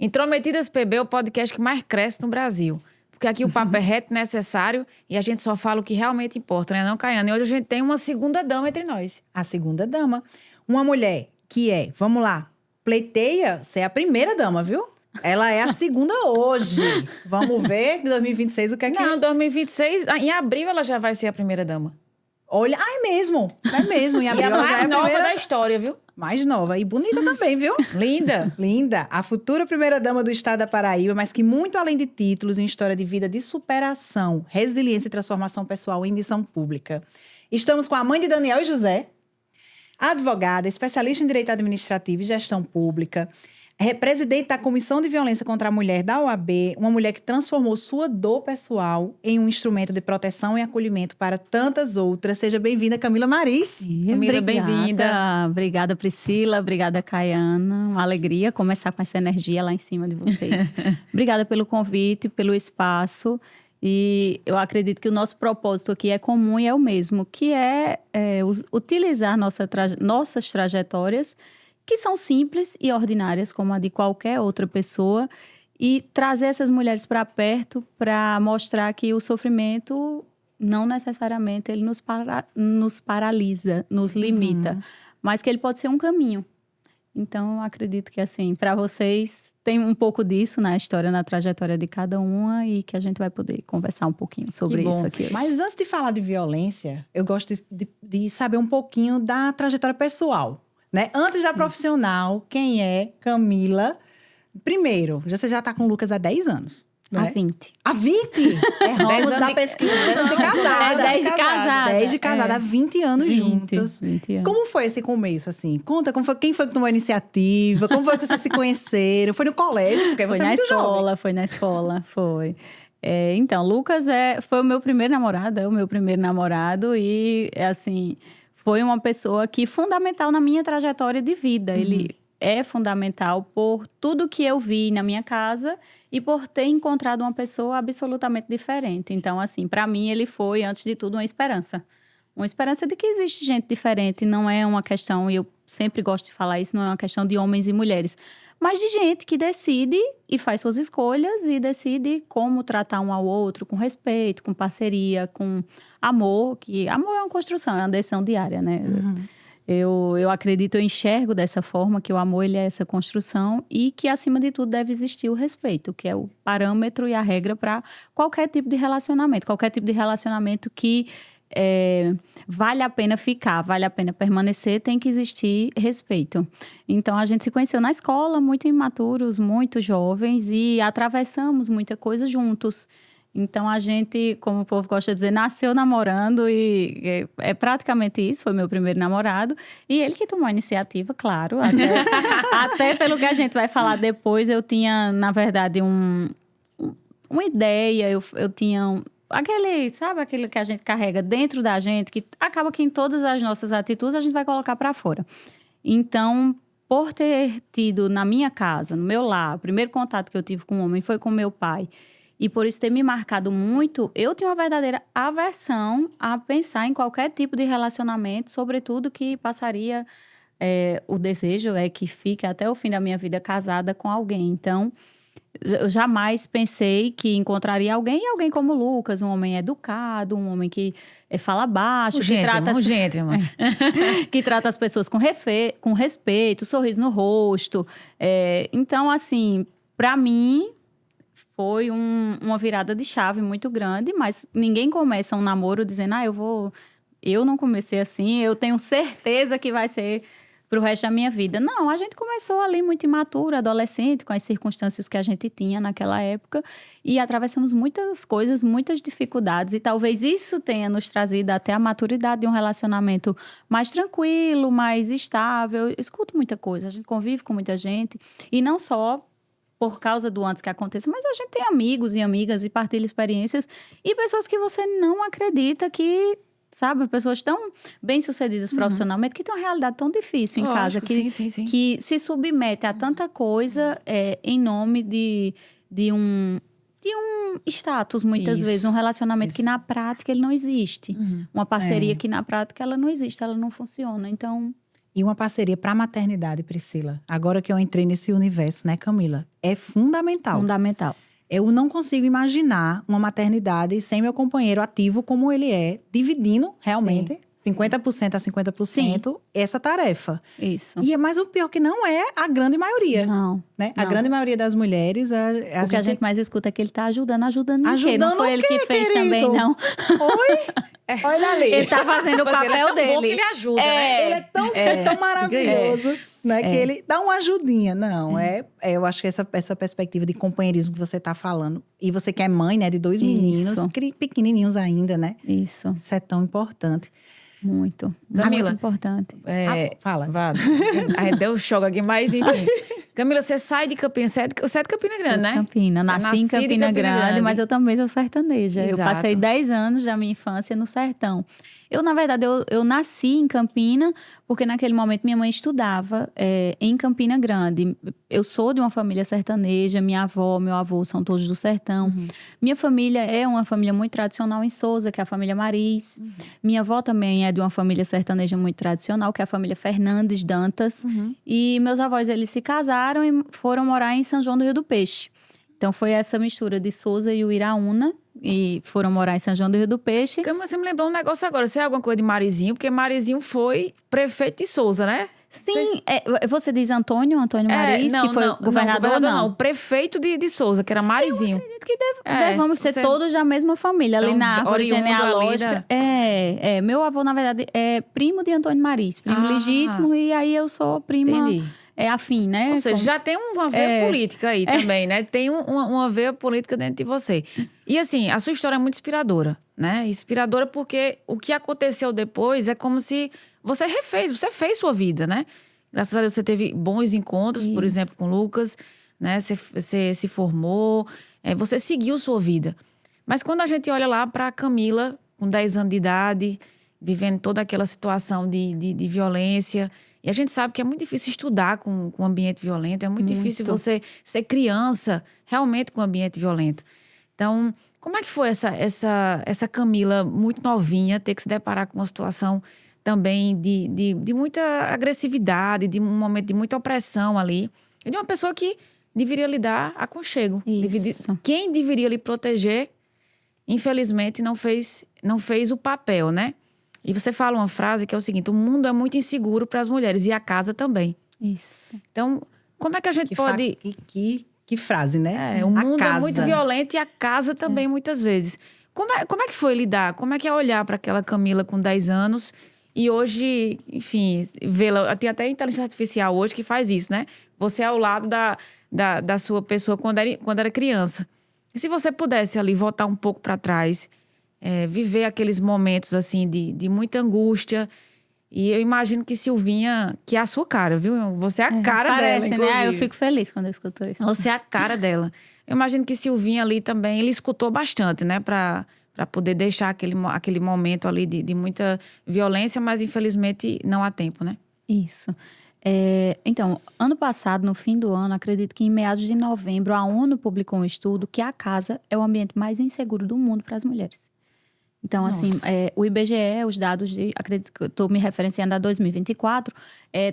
Intrometidas PB é o podcast que mais cresce no Brasil. Porque aqui o papo é reto, necessário e a gente só fala o que realmente importa, né, não, Caiana? E hoje a gente tem uma segunda dama entre nós. A segunda dama. Uma mulher que vamos lá, pleiteia ser a primeira dama, viu? Ela é a segunda hoje. Vamos ver, 2026, o que é que... Não, 2026, em abril ela já vai ser a primeira dama. Olha, é mesmo. Em E abril a ela já mais é a nova primeira... da história, viu? Mais nova e bonita também, viu? Linda. Linda. A futura primeira-dama do estado da Paraíba, mas que muito além de títulos, em história de vida de superação, resiliência e transformação pessoal em missão pública. Estamos com a mãe de Daniel e José, advogada, especialista em direito administrativo e gestão pública, presidente da Comissão de Violência contra a Mulher da OAB, uma mulher que transformou sua dor pessoal em um instrumento de proteção e acolhimento para tantas outras. Seja bem-vinda, Camila Maris. Camila, bem-vinda. Obrigada, Priscila. Obrigada, Caiana. Uma alegria começar com essa energia lá em cima de vocês. Obrigada pelo convite, pelo espaço. E eu acredito que o nosso propósito aqui é comum e é o mesmo, que é utilizar nossas trajetórias, que são simples e ordinárias, como a de qualquer outra pessoa, e trazer essas mulheres para perto para mostrar que o sofrimento não necessariamente ele nos paralisa, nos limita, mas que ele pode ser um caminho. Então, eu acredito que, assim, para vocês, tem um pouco disso na história, na trajetória de cada uma e que a gente vai poder conversar um pouquinho sobre isso aqui hoje. Mas antes de falar de violência, eu gosto de saber um pouquinho da trajetória pessoal, né? Antes da profissional, quem é Camila? Primeiro, você já está com o Lucas há 10 anos. Há 20. Há 20? Erramos na pesquisa. 10 anos de casada. 10 de casada. 10 de casada, há 20 anos 20, juntos. 20 anos. Como foi esse começo, assim? Conta, quem foi que tomou a iniciativa? Como foi que vocês se conheceram? Foi no colégio? Porque você é muito jovem. Foi na escola, foi. Então, Lucas foi o meu primeiro namorado, e, assim, foi uma pessoa que fundamental na minha trajetória de vida. Ele é fundamental por tudo que eu vi na minha casa e por ter encontrado uma pessoa absolutamente diferente. Então, assim, para mim, ele foi, antes de tudo, uma esperança. Uma esperança de que existe gente diferente. Não é uma questão, e eu sempre gosto de falar isso, não é uma questão de homens e mulheres, mas de gente que decide e faz suas escolhas e decide como tratar um ao outro, com respeito, com parceria, com amor. Que amor é uma construção, é uma decisão diária, né? Eu acredito, eu enxergo dessa forma que o amor ele é essa construção e que, acima de tudo, deve existir o respeito, que é o parâmetro e a regra para qualquer tipo de relacionamento. Qualquer tipo de relacionamento que vale a pena ficar, vale a pena permanecer, tem que existir respeito. Então, a gente se conheceu na escola, muito imaturos, muito jovens, e atravessamos muita coisa juntos. Então, a gente, como o povo gosta de dizer, nasceu namorando, e é praticamente isso, foi meu primeiro namorado. E ele que tomou a iniciativa, claro. Até pelo que a gente vai falar depois, eu tinha, na verdade, uma ideia, eu tinha... Aquele que a gente carrega dentro da gente, que acaba que em todas as nossas atitudes a gente vai colocar para fora. Então, por ter tido na minha casa, no meu lar, o primeiro contato que eu tive com um homem foi com meu pai, e por isso ter me marcado muito, eu tinha uma verdadeira aversão a pensar em qualquer tipo de relacionamento, sobretudo que passaria... o desejo é que fique até o fim da minha vida casada com alguém. Então, eu jamais pensei que encontraria alguém como o Lucas, um homem educado, um homem que fala baixo, que trata as pessoas com respeito, sorriso no rosto. Então, assim, para mim... foi uma virada de chave muito grande, mas ninguém começa um namoro dizendo, eu não comecei assim, eu tenho certeza que vai ser pro resto da minha vida. Não, a gente começou ali muito imatura, adolescente, com as circunstâncias que a gente tinha naquela época, e atravessamos muitas coisas, muitas dificuldades, e talvez isso tenha nos trazido até a maturidade de um relacionamento mais tranquilo, mais estável. Eu escuto muita coisa, a gente convive com muita gente, e não só por causa do antes que aconteça, mas a gente tem amigos e amigas e partilha experiências e pessoas que você não acredita que, sabe, pessoas tão bem-sucedidas profissionalmente que têm uma realidade tão difícil em casa, que se submete a tanta coisa em nome de um status, muitas vezes, um relacionamento que na prática ele não existe. Uma parceria que na prática ela não existe, ela não funciona. Então... E uma parceria para a maternidade, Priscila. Agora que eu entrei nesse universo, né, Camila? É fundamental. Fundamental. Eu não consigo imaginar uma maternidade sem meu companheiro ativo como ele é, dividindo realmente 50% a 50% essa tarefa. Isso. Mas o pior que não é a grande maioria. Não. Né? A Não. grande maioria das mulheres, O que a gente mais escuta é que ele tá ajudando ninguém. Ajudando Não foi o ele quê, que fez querido? também, não. Oi? Olha ali. Ele tá fazendo o Mas ele papel é tão dele. bom que ele ajuda, né? Ele é tão maravilhoso, né? Que ele dá uma ajudinha. Não, eu acho que essa perspectiva de companheirismo que você tá falando. E você que é mãe, né? De 2 meninos, Isso. pequenininhos ainda, né? Isso. Isso é tão importante. Muito. Camila. Muito importante. Fala. Vá. Aí deu um choque aqui, mas enfim. Camila, você sai de Campinas, você é de Campina Grande, Sou de né? Campina. Você é Nasci em nascida Campina Grande, mas eu também sou sertaneja. Exato. Eu passei 10 anos da minha infância no sertão. Na verdade, eu nasci em Campina, porque naquele momento minha mãe estudava em Campina Grande. Eu sou de uma família sertaneja, minha avó, meu avô são todos do sertão. Uhum. Minha família é uma família muito tradicional em Sousa, que é a família Maris. Uhum. Minha avó também é de uma família sertaneja muito tradicional, que é a família Fernandes Dantas. Uhum. E meus avós, eles se casaram e foram morar em São João do Rio do Peixe. Então, foi essa mistura de Sousa e Uiraúna. E foram morar em São João do Rio do Peixe. Camila, você me lembrou um negócio agora. Você é alguma coisa de Marizinho? Porque Marizinho foi prefeito de Sousa, né? Sim, você diz Antônio Maris, que foi governador, não? O prefeito de Sousa, que era Marizinho. Eu acredito que devamos ser você- todos da mesma família, ali Então, na árvore oriundo ali genealógica. Meu avô, na verdade, é primo de Antônio Maris, primo legítimo, e aí eu sou prima Entendi. afim, né? Ou seja, já tem uma veia política aí também, né? Tem uma veia política dentro de você. E assim, a sua história é muito inspiradora, né? Inspiradora porque o que aconteceu depois é como se você fez sua vida, né? Graças a Deus você teve bons encontros, por Isso. exemplo, com o Lucas, né? Você se formou, você seguiu sua vida. Mas quando a gente olha lá para Camila, com 10 anos de idade, vivendo toda aquela situação de violência, e a gente sabe que é muito difícil estudar com um ambiente violento, é muito difícil você ser criança realmente com um ambiente violento. Então, como é que foi essa Camila muito novinha ter que se deparar com uma situação também de muita agressividade, de um momento de muita opressão ali, e de uma pessoa que deveria lhe dar aconchego. Isso. Quem deveria lhe proteger, infelizmente, não fez o papel, né? E você fala uma frase que é o seguinte: o mundo é muito inseguro para as mulheres e a casa também. Isso. Então, como é que a gente pode... Que frase, né? o mundo casa. é muito violento e a casa também, muitas vezes. Como é que foi lidar? Como é que é olhar para aquela Camila com 10 anos e hoje, enfim, vê-la... Tem até inteligência artificial hoje que faz isso, né? Você é ao lado da sua pessoa quando era criança. E se você pudesse ali voltar um pouco para trás, viver aqueles momentos assim de muita angústia... E eu imagino que Silvinha, que é a sua cara, viu? Você é a cara Parece, dela, né? inclusive. Eu fico feliz quando eu escuto isso. Você é a cara dela. Eu imagino que Silvinha ali também, ele escutou bastante, né? Pra poder deixar aquele momento ali de muita violência, mas infelizmente não há tempo, né? Isso. Então, ano passado, no fim do ano, acredito que em meados de novembro, a ONU publicou um estudo que a casa é o ambiente mais inseguro do mundo para as mulheres. Então, assim, o IBGE, os dados acredito que eu estou me referenciando a 2024,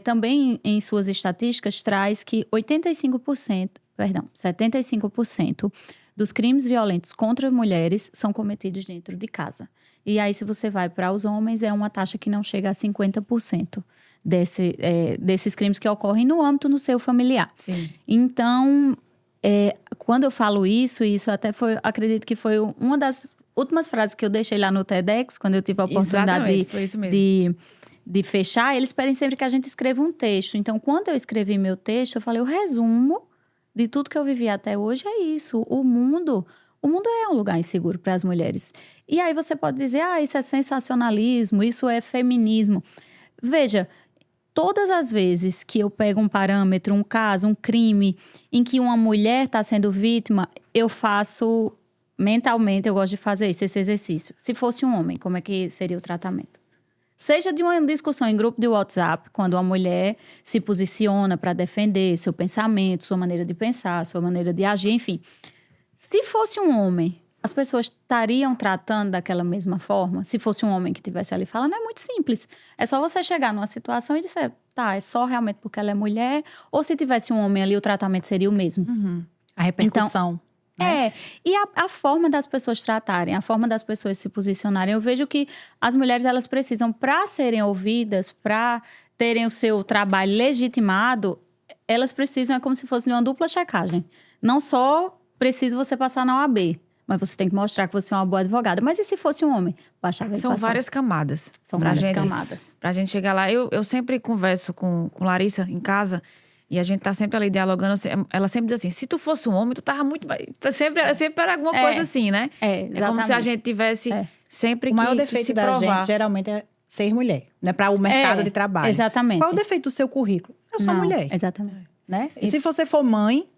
também em suas estatísticas traz que 75% dos crimes violentos contra mulheres são cometidos dentro de casa. E aí, se você vai para os homens, é uma taxa que não chega a 50% desses crimes que ocorrem no âmbito no seu familiar. Sim. Então, quando eu falo isso até foi, acredito que foi uma das últimas frases que eu deixei lá no TEDx, quando eu tive a oportunidade foi isso mesmo. de fechar, eles pedem sempre que a gente escreva um texto. Então, quando eu escrevi meu texto, eu falei, o resumo de tudo que eu vivi até hoje é isso. O mundo é um lugar inseguro para as mulheres. E aí você pode dizer, isso é sensacionalismo, isso é feminismo. Veja, todas as vezes que eu pego um parâmetro, um caso, um crime, em que uma mulher está sendo vítima, eu faço... Mentalmente, eu gosto de fazer esse exercício. Se fosse um homem, como é que seria o tratamento? Seja de uma discussão em grupo de WhatsApp, quando uma mulher se posiciona para defender seu pensamento, sua maneira de pensar, sua maneira de agir, enfim. Se fosse um homem as pessoas estariam tratando daquela mesma forma? Se fosse um homem que estivesse ali falando, é muito simples. É só você chegar numa situação e dizer, tá, é só realmente porque ela é mulher? Ou se tivesse um homem ali, o tratamento seria o mesmo? A repercussão. É, e a forma das pessoas tratarem, a forma das pessoas se posicionarem. Eu vejo que as mulheres, elas precisam, para serem ouvidas, para terem o seu trabalho legitimado, elas precisam, é como se fosse uma dupla checagem. Não só precisa você passar na OAB, mas você tem que mostrar que você é uma boa advogada. Mas e se fosse um homem? Baixava ele São passar. várias camadas. São várias camadas. Pra gente chegar lá. Eu sempre converso com Larissa em casa. E a gente tá sempre ali dialogando. Ela sempre diz assim, se tu fosse um homem, tu tava muito... Sempre era alguma coisa assim, né? É, É como se a gente tivesse sempre O maior que defeito se da provar. gente, geralmente, é ser mulher. Né? Para o mercado de trabalho. Exatamente. Qual é o defeito do seu currículo? Eu sou Não, mulher. Exatamente. Né? E se você for mãe,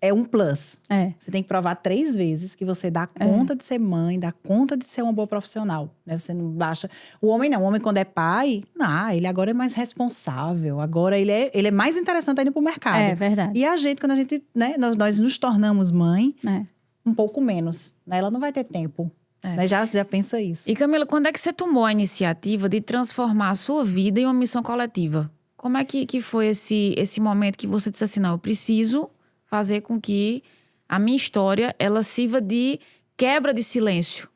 é um plus. É. Você tem que provar 3 vezes que você dá conta de ser mãe, dá conta de ser uma boa profissional. Né? Você não baixa... O homem não. O homem, quando é pai, ele agora é mais responsável. Agora ele é mais interessante ainda pro mercado. É verdade. E a gente, quando a gente... Né, nós nos tornamos mãe, É. um pouco menos. Né? Ela não vai ter tempo. Né? Já pensa isso. E Camila, quando é que você tomou a iniciativa de transformar a sua vida em uma missão coletiva? Como é que foi esse momento que você disse assim, não, eu preciso fazer com que a minha história, ela sirva de quebra de silêncio?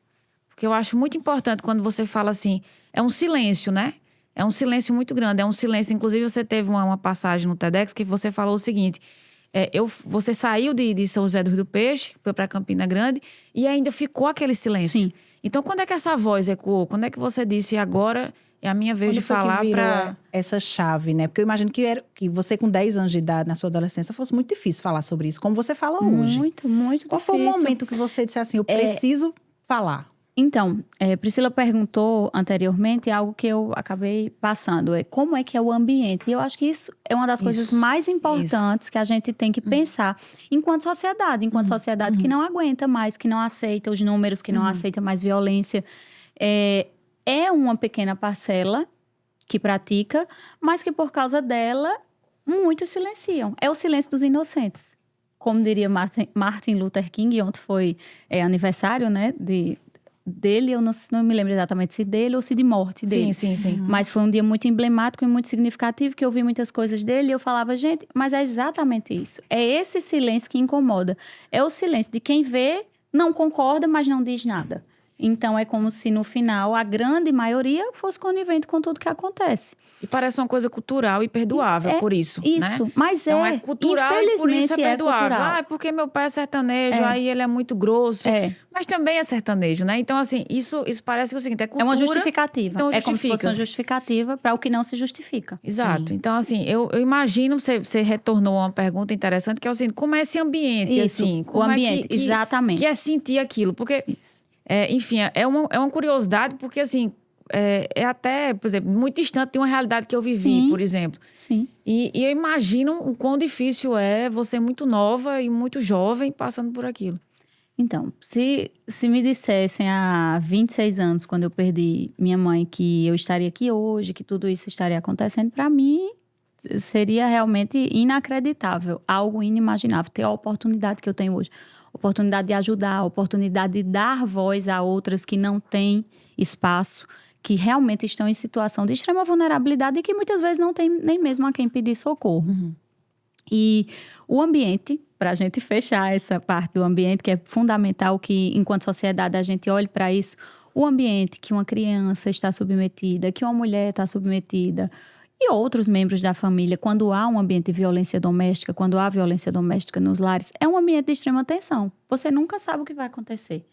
Porque eu acho muito importante quando você fala assim, é um silêncio, né? É um silêncio muito grande, é um silêncio. Inclusive, você teve uma passagem no TEDx que você falou o seguinte, você saiu de São José do Rio do Peixe, foi para Campina Grande e ainda ficou aquele silêncio. Sim. Então, quando é que essa voz ecoou? Quando é que você disse, agora é a minha vez Quando de foi que falar virou para... essa chave, né? Porque eu imagino que você com 10 anos de idade, na sua adolescência, fosse muito difícil falar sobre isso, como você fala hoje. Muito, muito Qual difícil. foi o momento que você disse assim, eu preciso falar? Então, Priscila perguntou anteriormente algo que eu acabei passando. Como é que é o ambiente? E eu acho que isso é uma das coisas mais importantes que a gente tem que pensar enquanto sociedade que não aguenta mais, que não aceita os números, que não aceita mais violência. É uma pequena parcela que pratica, mas que por causa dela, muitos silenciam. É o silêncio dos inocentes. Como diria Martin Luther King, ontem foi aniversário, né, dele, eu não me lembro exatamente se dele ou se de morte dele. Sim. Mas foi um dia muito emblemático e muito significativo, que eu vi muitas coisas dele e eu falava, gente, mas é exatamente isso. É esse silêncio que incomoda. É o silêncio de quem vê, não concorda, mas não diz nada. Então, é como se no final a grande maioria fosse conivente com tudo que acontece. E parece uma coisa cultural e perdoável por isso, Isso, né? mas então, é cultural e por isso é perdoável. cultural. É porque meu pai é sertanejo, aí ele é muito grosso. Mas também é sertanejo, né? Então, assim, isso parece que é o seguinte, é cultura... É uma justificativa. Então É como se fosse uma justificativa para o que não se justifica. Exato. Sim. Então, assim, eu imagino, você retornou a uma pergunta interessante, que é o seguinte, como é esse ambiente, Isso, assim? Como o ambiente, é que, exatamente. Que é sentir aquilo? Porque, enfim, é uma curiosidade, porque, assim, é até, por exemplo, muito distante de uma realidade que eu vivi, por exemplo. Sim. E eu imagino o quão difícil é você muito nova e muito jovem passando por aquilo. Então, se me dissessem há 26 anos, quando eu perdi minha mãe, que eu estaria aqui hoje, que tudo isso estaria acontecendo, para mim seria realmente inacreditável, algo inimaginável, ter a oportunidade que eu tenho hoje. Oportunidade de ajudar, oportunidade de dar voz a outras que não têm espaço, que realmente estão em situação de extrema vulnerabilidade e que muitas vezes não tem nem mesmo a quem pedir socorro. E o ambiente, para a gente fechar essa parte do ambiente, que é fundamental que, enquanto sociedade, a gente olhe para isso, o ambiente que uma criança está submetida, que uma mulher está submetida, e outros membros da família, quando há um ambiente de violência doméstica, quando há violência doméstica nos lares, é um ambiente de extrema tensão. Você nunca sabe o que vai acontecer.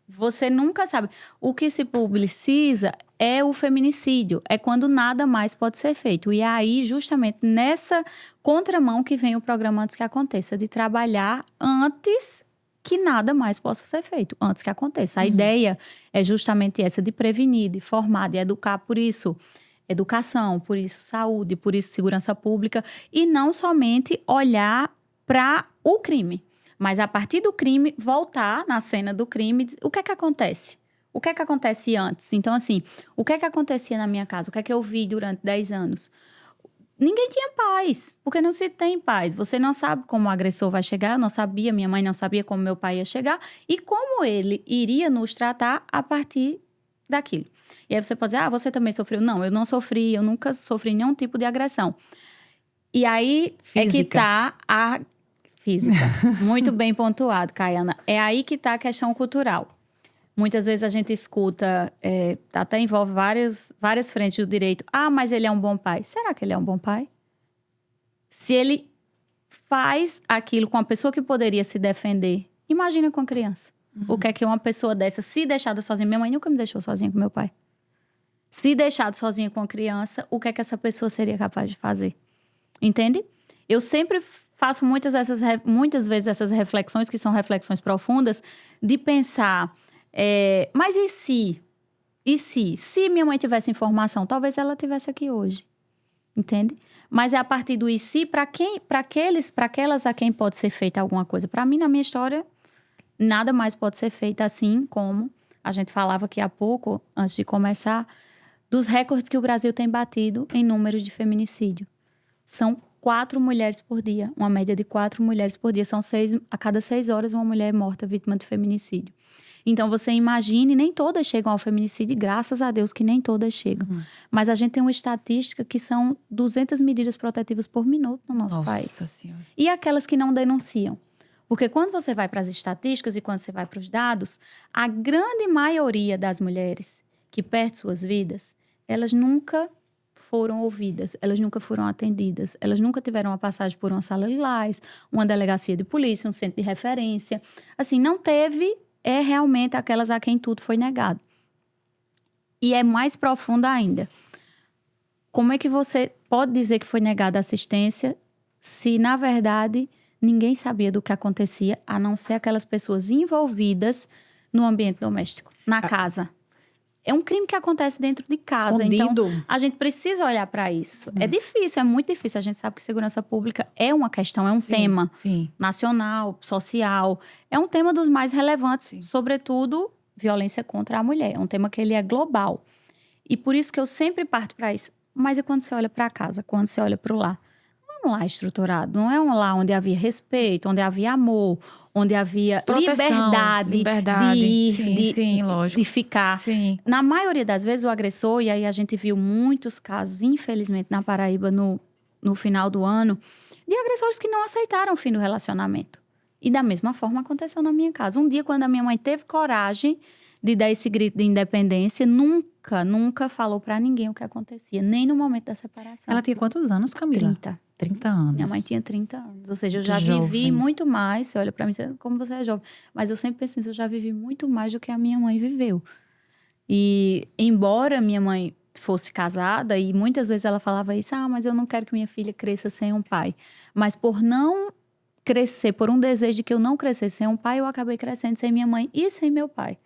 Você nunca sabe. O que se publiciza é o feminicídio. É quando nada mais pode ser feito. E é aí, justamente, nessa contramão que vem o programa Antes que Aconteça, de trabalhar antes que nada mais possa ser feito, antes que aconteça. A ideia é justamente essa, de prevenir, de formar, de educar. Por isso, educação, por isso, saúde, por isso, segurança pública. E não somente olhar para o crime, mas a partir do crime, voltar na cena do crime, o que é que acontece? O que é que acontece antes? Então, assim, o que é que acontecia na minha casa? O que é que eu vi durante 10 anos? ninguém tinha paz, porque não se tem paz. Você não sabe como o agressor vai chegar, eu não sabia, minha mãe não sabia como meu pai ia chegar e como ele iria nos tratar a partir daquilo. E aí você pode dizer, você também sofreu? Não, eu não sofri, eu nunca sofri nenhum tipo de agressão. E aí é que tá a física. Muito bem pontuado, Caiana. É aí que tá a questão cultural. Muitas vezes a gente escuta, até envolve várias frentes do direito. Mas ele é um bom pai. Será que ele é um bom pai? Se ele faz aquilo com a pessoa que poderia se defender, imagina com a criança. O que é que uma pessoa dessa, se deixada sozinha... Minha mãe nunca me deixou sozinha com meu pai. Se deixado sozinha com a criança, o que é que essa pessoa seria capaz de fazer? Entende? Eu sempre faço muitas vezes essas reflexões, que são reflexões profundas, de pensar... mas e se? E se? Se minha mãe tivesse informação, talvez ela tivesse aqui hoje. Entende? Mas é a partir do e se, para aquelas a quem pode ser feita alguma coisa. Para mim, na minha história, nada mais pode ser feito assim como a gente falava aqui há pouco, antes de começar, dos recordes que o Brasil tem batido em números de feminicídio. São 4 mulheres por dia, uma média de 4 mulheres por dia. São 6, a cada 6 horas uma mulher é morta vítima de feminicídio. Então, você imagine, nem todas chegam ao feminicídio, graças a Deus que nem todas chegam. Mas a gente tem uma estatística que são 200 medidas protetivas por minuto no nosso país. Senhora. E aquelas que não denunciam. Porque quando você vai para as estatísticas e quando você vai para os dados, a grande maioria das mulheres que perdem suas vidas, elas nunca foram ouvidas, elas nunca foram atendidas, elas nunca tiveram uma passagem por uma sala lilás, uma delegacia de polícia, um centro de referência. Assim, não teve... É realmente aquelas a quem tudo foi negado. E é mais profundo ainda. Como é que você pode dizer que foi negada assistência se, na verdade, ninguém sabia do que acontecia, a não ser aquelas pessoas envolvidas no ambiente doméstico, na casa? É um crime que acontece dentro de casa. Escondido. Então, a gente precisa olhar para isso. É difícil, é muito difícil. A gente sabe que segurança pública é uma questão, é um tema nacional, social. É um tema dos mais relevantes, sobretudo violência contra a mulher. É um tema que ele é global. E por isso que eu sempre parto para isso. Mas e quando você olha para casa, quando você olha para o lar? Não é um lar estruturado, não é um lar onde havia respeito, onde havia amor, onde havia Proteção, liberdade de ir, lógico. de ficar. Sim. Na maioria das vezes, o agressor, e aí a gente viu muitos casos, infelizmente, na Paraíba, no final do ano, de agressores que não aceitaram o fim do relacionamento. E da mesma forma aconteceu na minha casa. Um dia, quando a minha mãe teve coragem de dar esse grito de independência, nunca falou pra ninguém o que acontecia, nem no momento da separação. Ela tinha quantos anos, Camila? 30 anos. Minha mãe tinha 30 anos. Ou seja, eu Muito já jovem. vivi muito mais. Você olha pra mim, como você é jovem. Mas eu sempre penso nisso, eu já vivi muito mais do que a minha mãe viveu. E embora minha mãe fosse casada, e muitas vezes ela falava isso, mas eu não quero que minha filha cresça sem um pai. Mas por não crescer, por um desejo de que eu não crescesse sem um pai, eu acabei crescendo sem minha mãe e sem meu pai.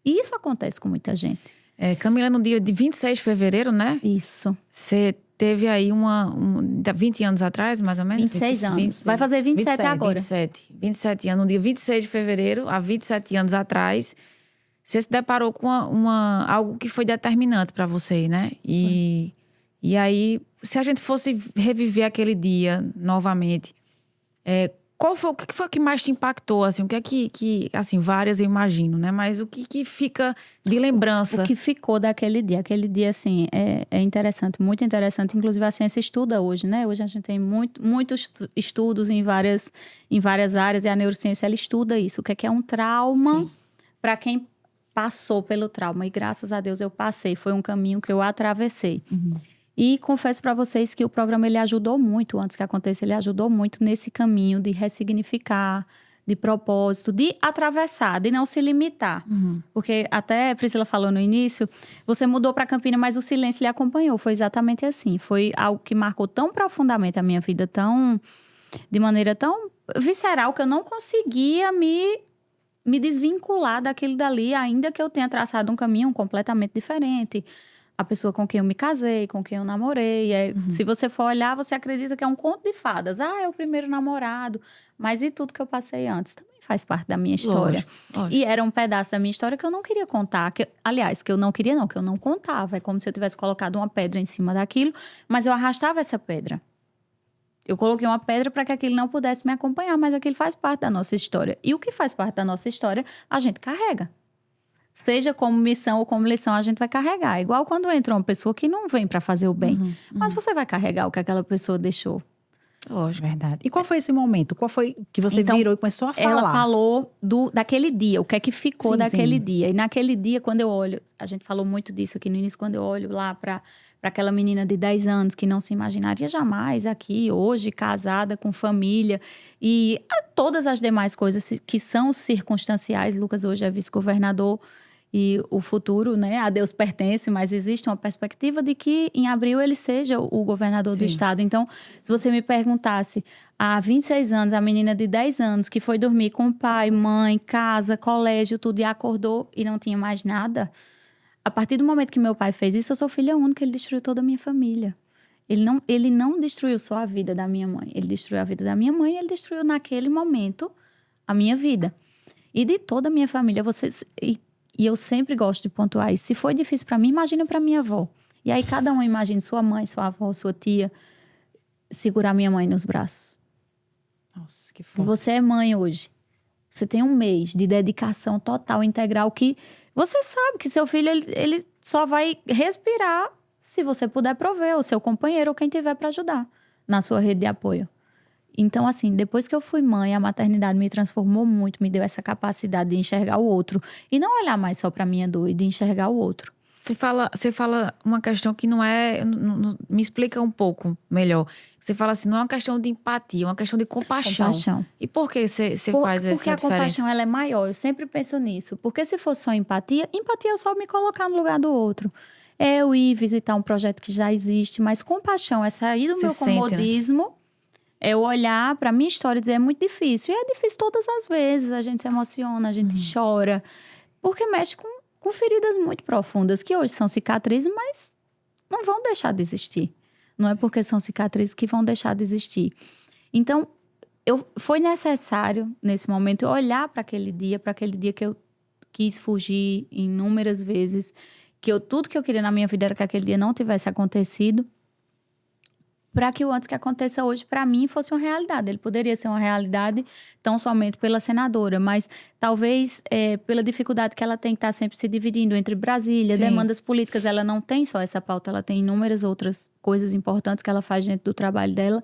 E isso acontece com muita gente. Camila, no dia de 26 de fevereiro, né? Isso. Você teve aí 20 anos atrás, mais ou menos? 26 anos. 26. Vai fazer 27 agora. 27 anos. No dia 26 de fevereiro, há 27 anos atrás, você se deparou com algo que foi determinante para você, né? E aí, se a gente fosse reviver aquele dia novamente, o que foi que mais te impactou? Assim, o que é que assim, várias eu imagino, né? Mas o que fica de lembrança? O que ficou daquele dia? Aquele dia, assim, é interessante, muito interessante. Inclusive, a ciência estuda hoje, né? Hoje a gente tem muitos estudos em várias áreas e a neurociência, ela estuda isso. O que é um trauma para quem passou pelo trauma. E graças a Deus eu passei. Foi um caminho que eu atravessei. E confesso para vocês que o programa ele ajudou muito, antes que aconteça, ele ajudou muito nesse caminho de ressignificar, de propósito, de atravessar, de não se limitar. Porque até a Priscila falou no início, você mudou para Campina, mas o silêncio lhe acompanhou. Foi exatamente assim. Foi algo que marcou tão profundamente a minha vida, de maneira tão visceral, que eu não conseguia me desvincular daquilo dali, ainda que eu tenha traçado um caminho completamente diferente. A pessoa com quem eu me casei, com quem eu namorei. Se você for olhar, você acredita que é um conto de fadas. É o primeiro namorado. Mas e tudo que eu passei antes? Também faz parte da minha história. Lógico. E era um pedaço da minha história que eu não queria contar. Que eu não queria não, que eu não contava. É como se eu tivesse colocado uma pedra em cima daquilo, mas eu arrastava essa pedra. Eu coloquei uma pedra para que aquilo não pudesse me acompanhar, mas aquilo faz parte da nossa história. E o que faz parte da nossa história, a gente carrega. Seja como missão ou como lição, a gente vai carregar. Igual quando entra uma pessoa que não vem para fazer o bem. Mas você vai carregar o que aquela pessoa deixou. Lógico. Verdade. E qual foi esse momento? Qual foi que você Então, virou e começou a falar? Ela falou daquele dia, o que é que ficou Sim, daquele sim. dia. E naquele dia, quando eu olho, a gente falou muito disso aqui no início, quando eu olho lá para aquela menina de 10 anos que não se imaginaria jamais aqui, hoje, casada, com família. E todas as demais coisas que são circunstanciais. Lucas hoje é vice-governador. E o futuro, né, a Deus pertence, mas existe uma perspectiva de que em abril ele seja o governador do estado. Então, se você me perguntasse, há 26 anos, a menina de 10 anos que foi dormir com pai, mãe, casa, colégio, tudo, e acordou e não tinha mais nada, a partir do momento que meu pai fez isso, eu sou filha única, ele destruiu toda a minha família. Ele não destruiu só a vida da minha mãe, ele destruiu a vida da minha mãe, ele destruiu naquele momento a minha vida. E de toda a minha família, E eu sempre gosto de pontuar isso. Se foi difícil para mim, imagina para minha avó. E aí cada um imagina sua mãe, sua avó, sua tia, segurar minha mãe nos braços. Nossa, que foda. Você é mãe hoje. Você tem um mês de dedicação total, integral, que você sabe que seu filho ele só vai respirar se você puder prover, ou seu companheiro, ou quem tiver para ajudar na sua rede de apoio. Então, assim, depois que eu fui mãe, a maternidade me transformou muito, me deu essa capacidade de enxergar o outro. E não olhar mais só pra minha dor, e de enxergar o outro. Você fala uma questão que não é... me explica um pouco melhor. Você fala assim, não é uma questão de empatia, é uma questão de compaixão. Compaixão. E por que você faz essa Porque a diferença? compaixão, ela é maior. Eu sempre penso nisso. Porque se fosse só empatia é só me colocar no lugar do outro. É eu ir visitar um projeto que já existe, mas compaixão é sair do Você meu sente, né? comodismo... É eu olhar para minha história e dizer, é muito difícil. E é difícil todas as vezes. A gente se emociona, a gente chora. Porque mexe com feridas muito profundas, que hoje são cicatrizes, mas não vão deixar de existir. Não é porque são cicatrizes que vão deixar de existir. Então, foi necessário, nesse momento, eu olhar para aquele dia que eu quis fugir inúmeras vezes, tudo que eu queria na minha vida era que aquele dia não tivesse acontecido, para que o antes que aconteça hoje, para mim, fosse uma realidade. Ele poderia ser uma realidade tão somente pela senadora, mas talvez pela dificuldade que ela tem que estar sempre se dividindo entre Brasília, Sim. demandas políticas. Ela não tem só essa pauta, ela tem inúmeras outras coisas importantes que ela faz dentro do trabalho dela.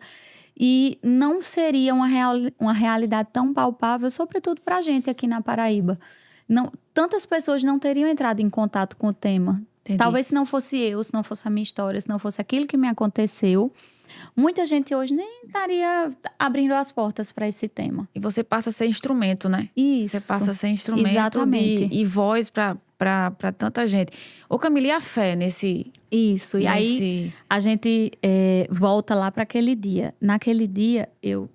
E não seria uma realidade tão palpável, sobretudo para a gente aqui na Paraíba. Tantas pessoas não teriam entrado em contato com o tema. Entendi. Talvez se não fosse eu, se não fosse a minha história, se não fosse aquilo que me aconteceu, muita gente hoje nem estaria abrindo as portas para esse tema. E você passa a ser instrumento, né? Isso. Você passa a ser instrumento Exatamente. e voz para tanta gente. Ô, Camila, e a fé nesse... Isso. E aí nesse... a gente volta lá para aquele dia. Naquele dia, eu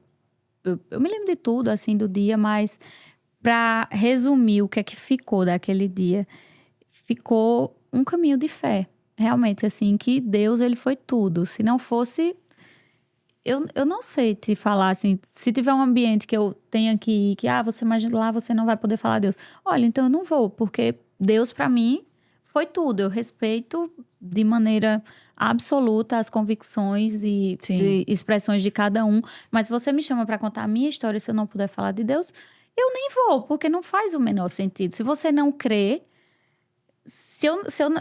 me lembro de tudo, assim, do dia, mas para resumir o que é que ficou daquele dia, ficou um caminho de fé. Realmente, assim, que Deus, ele foi tudo. Se não fosse... Eu não sei te falar, assim, se tiver um ambiente que eu tenha que ir, que, você imagina lá, você não vai poder falar a Deus. Olha, então eu não vou, porque Deus, para mim, foi tudo. Eu respeito de maneira absoluta as convicções e expressões de cada um. Mas se você me chama para contar a minha história, se eu não puder falar de Deus, eu nem vou, porque não faz o menor sentido. Se você não crê...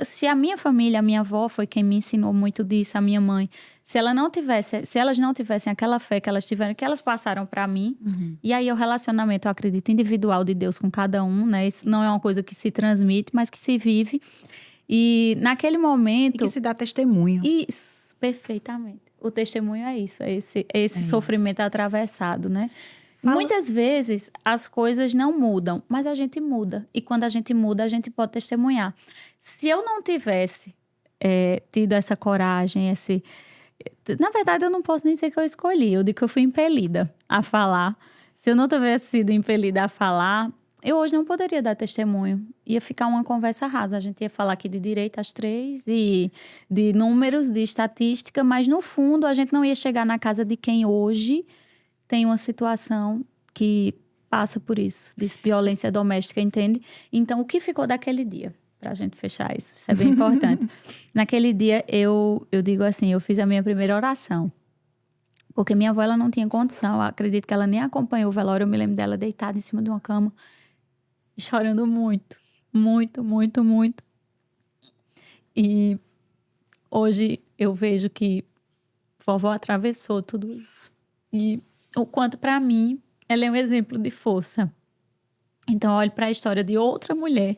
Se a minha família, a minha avó foi quem me ensinou muito disso, a minha mãe, se elas não tivessem aquela fé que elas tiveram, que elas passaram para mim, e aí o relacionamento, eu acredito, individual de Deus com cada um, né? Isso não é uma coisa que se transmite, mas que se vive. E naquele momento... E que se dá testemunho. Isso, perfeitamente. O testemunho é isso, é esse sofrimento atravessado, né? Muitas vezes as coisas não mudam, mas a gente muda. E quando a gente muda, a gente pode testemunhar. Se eu não tivesse tido essa coragem, na verdade, eu não posso nem dizer que eu escolhi. Eu digo que eu fui impelida a falar. Se eu não tivesse sido impelida a falar, eu hoje não poderia dar testemunho. Ia ficar uma conversa rasa. A gente ia falar aqui de direito às 3, e de números, de estatística, mas no fundo a gente não ia chegar na casa de quem hoje... tem uma situação que passa por isso, de violência doméstica, entende? Então, o que ficou daquele dia? Pra gente fechar isso é bem importante. Naquele dia, eu digo assim, eu fiz a minha primeira oração. Porque minha avó, ela não tinha condição. Eu acredito que ela nem acompanhou o velório. Eu me lembro dela deitada em cima de uma cama, chorando muito, muito, muito, muito. E hoje eu vejo que vovó atravessou tudo isso. E o quanto, para mim, ela é um exemplo de força. Então, eu olho para a história de outra mulher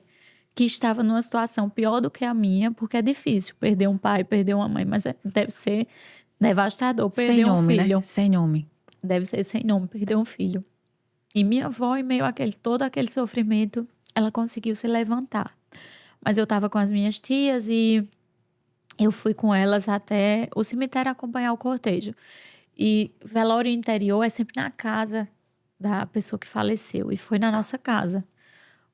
que estava numa situação pior do que a minha, porque é difícil perder um pai, perder uma mãe, mas deve ser devastador perder Sem nome, um filho. né? Sem nome. Deve ser sem nome perder um filho. E minha avó, em meio todo aquele sofrimento, ela conseguiu se levantar. Mas eu estava com as minhas tias e eu fui com elas até o cemitério acompanhar o cortejo. E velório interior é sempre na casa da pessoa que faleceu. E foi na nossa casa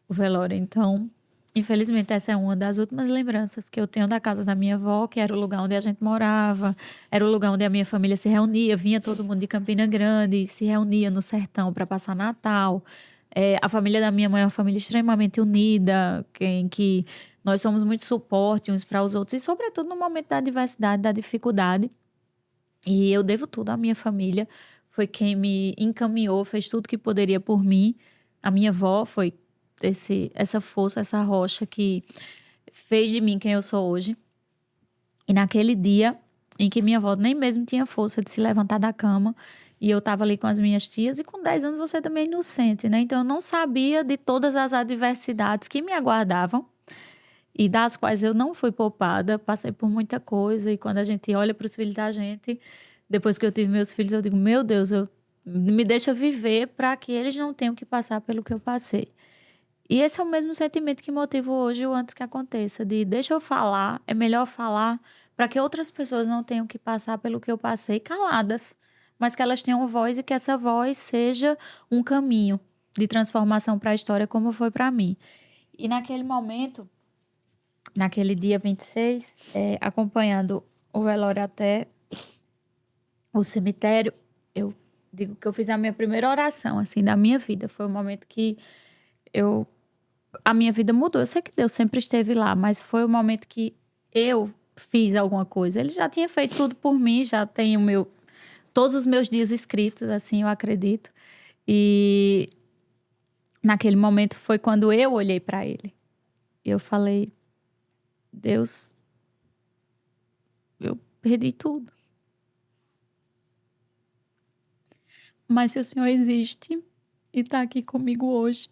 o velório. Então, infelizmente, essa é uma das últimas lembranças que eu tenho da casa da minha avó, que era o lugar onde a gente morava, era o lugar onde a minha família se reunia, vinha todo mundo de Campina Grande, se reunia no sertão para passar Natal. A família da minha mãe é uma família extremamente unida, em que nós somos muito suporte uns para os outros, e sobretudo no momento da adversidade, da dificuldade. E eu devo tudo à minha família, foi quem me encaminhou, fez tudo que poderia por mim. A minha avó foi essa força, essa rocha que fez de mim quem eu sou hoje. E naquele dia em que minha avó nem mesmo tinha força de se levantar da cama, e eu estava ali com as minhas tias, e com 10 anos você também é inocente, né? Então eu não sabia de todas as adversidades que me aguardavam e das quais eu não fui poupada, passei por muita coisa. E quando a gente olha para os filhos da gente, depois que eu tive meus filhos, eu digo, meu Deus, me deixa viver para que eles não tenham que passar pelo que eu passei. E esse é o mesmo sentimento que motiva hoje o antes que aconteça, de deixa eu falar, é melhor falar para que outras pessoas não tenham que passar pelo que eu passei caladas, mas que elas tenham voz e que essa voz seja um caminho de transformação para a história, como foi para mim. E naquele momento, naquele dia 26, acompanhando o velório até o cemitério, eu digo que eu fiz a minha primeira oração, assim, da minha vida. Foi um momento que a minha vida mudou. Eu sei que Deus sempre esteve lá, mas foi o momento que eu fiz alguma coisa. Ele já tinha feito tudo por mim, já tenho todos os meus dias escritos, assim, eu acredito. E naquele momento foi quando eu olhei para ele. Eu falei, Deus, eu perdi tudo. Mas se o Senhor existe e está aqui comigo hoje,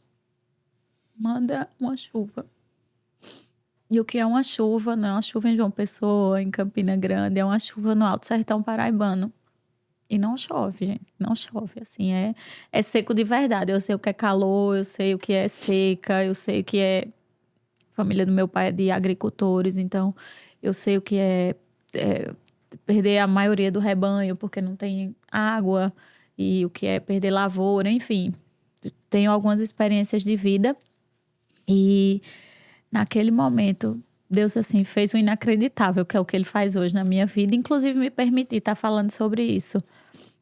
manda uma chuva. E o que é uma chuva? Não é uma chuva em João Pessoa, em Campina Grande, é uma chuva no Alto Sertão Paraibano. E não chove, gente, não chove, assim, é seco de verdade. Eu sei o que é calor, eu sei o que é seca, eu sei o que é... A família do meu pai é de agricultores, então eu sei o que é perder a maioria do rebanho porque não tem água, e o que é perder lavoura, enfim. Tenho algumas experiências de vida. E naquele momento, Deus, assim, fez o inacreditável, que é o que Ele faz hoje na minha vida. Inclusive, me permitir estar falando sobre isso.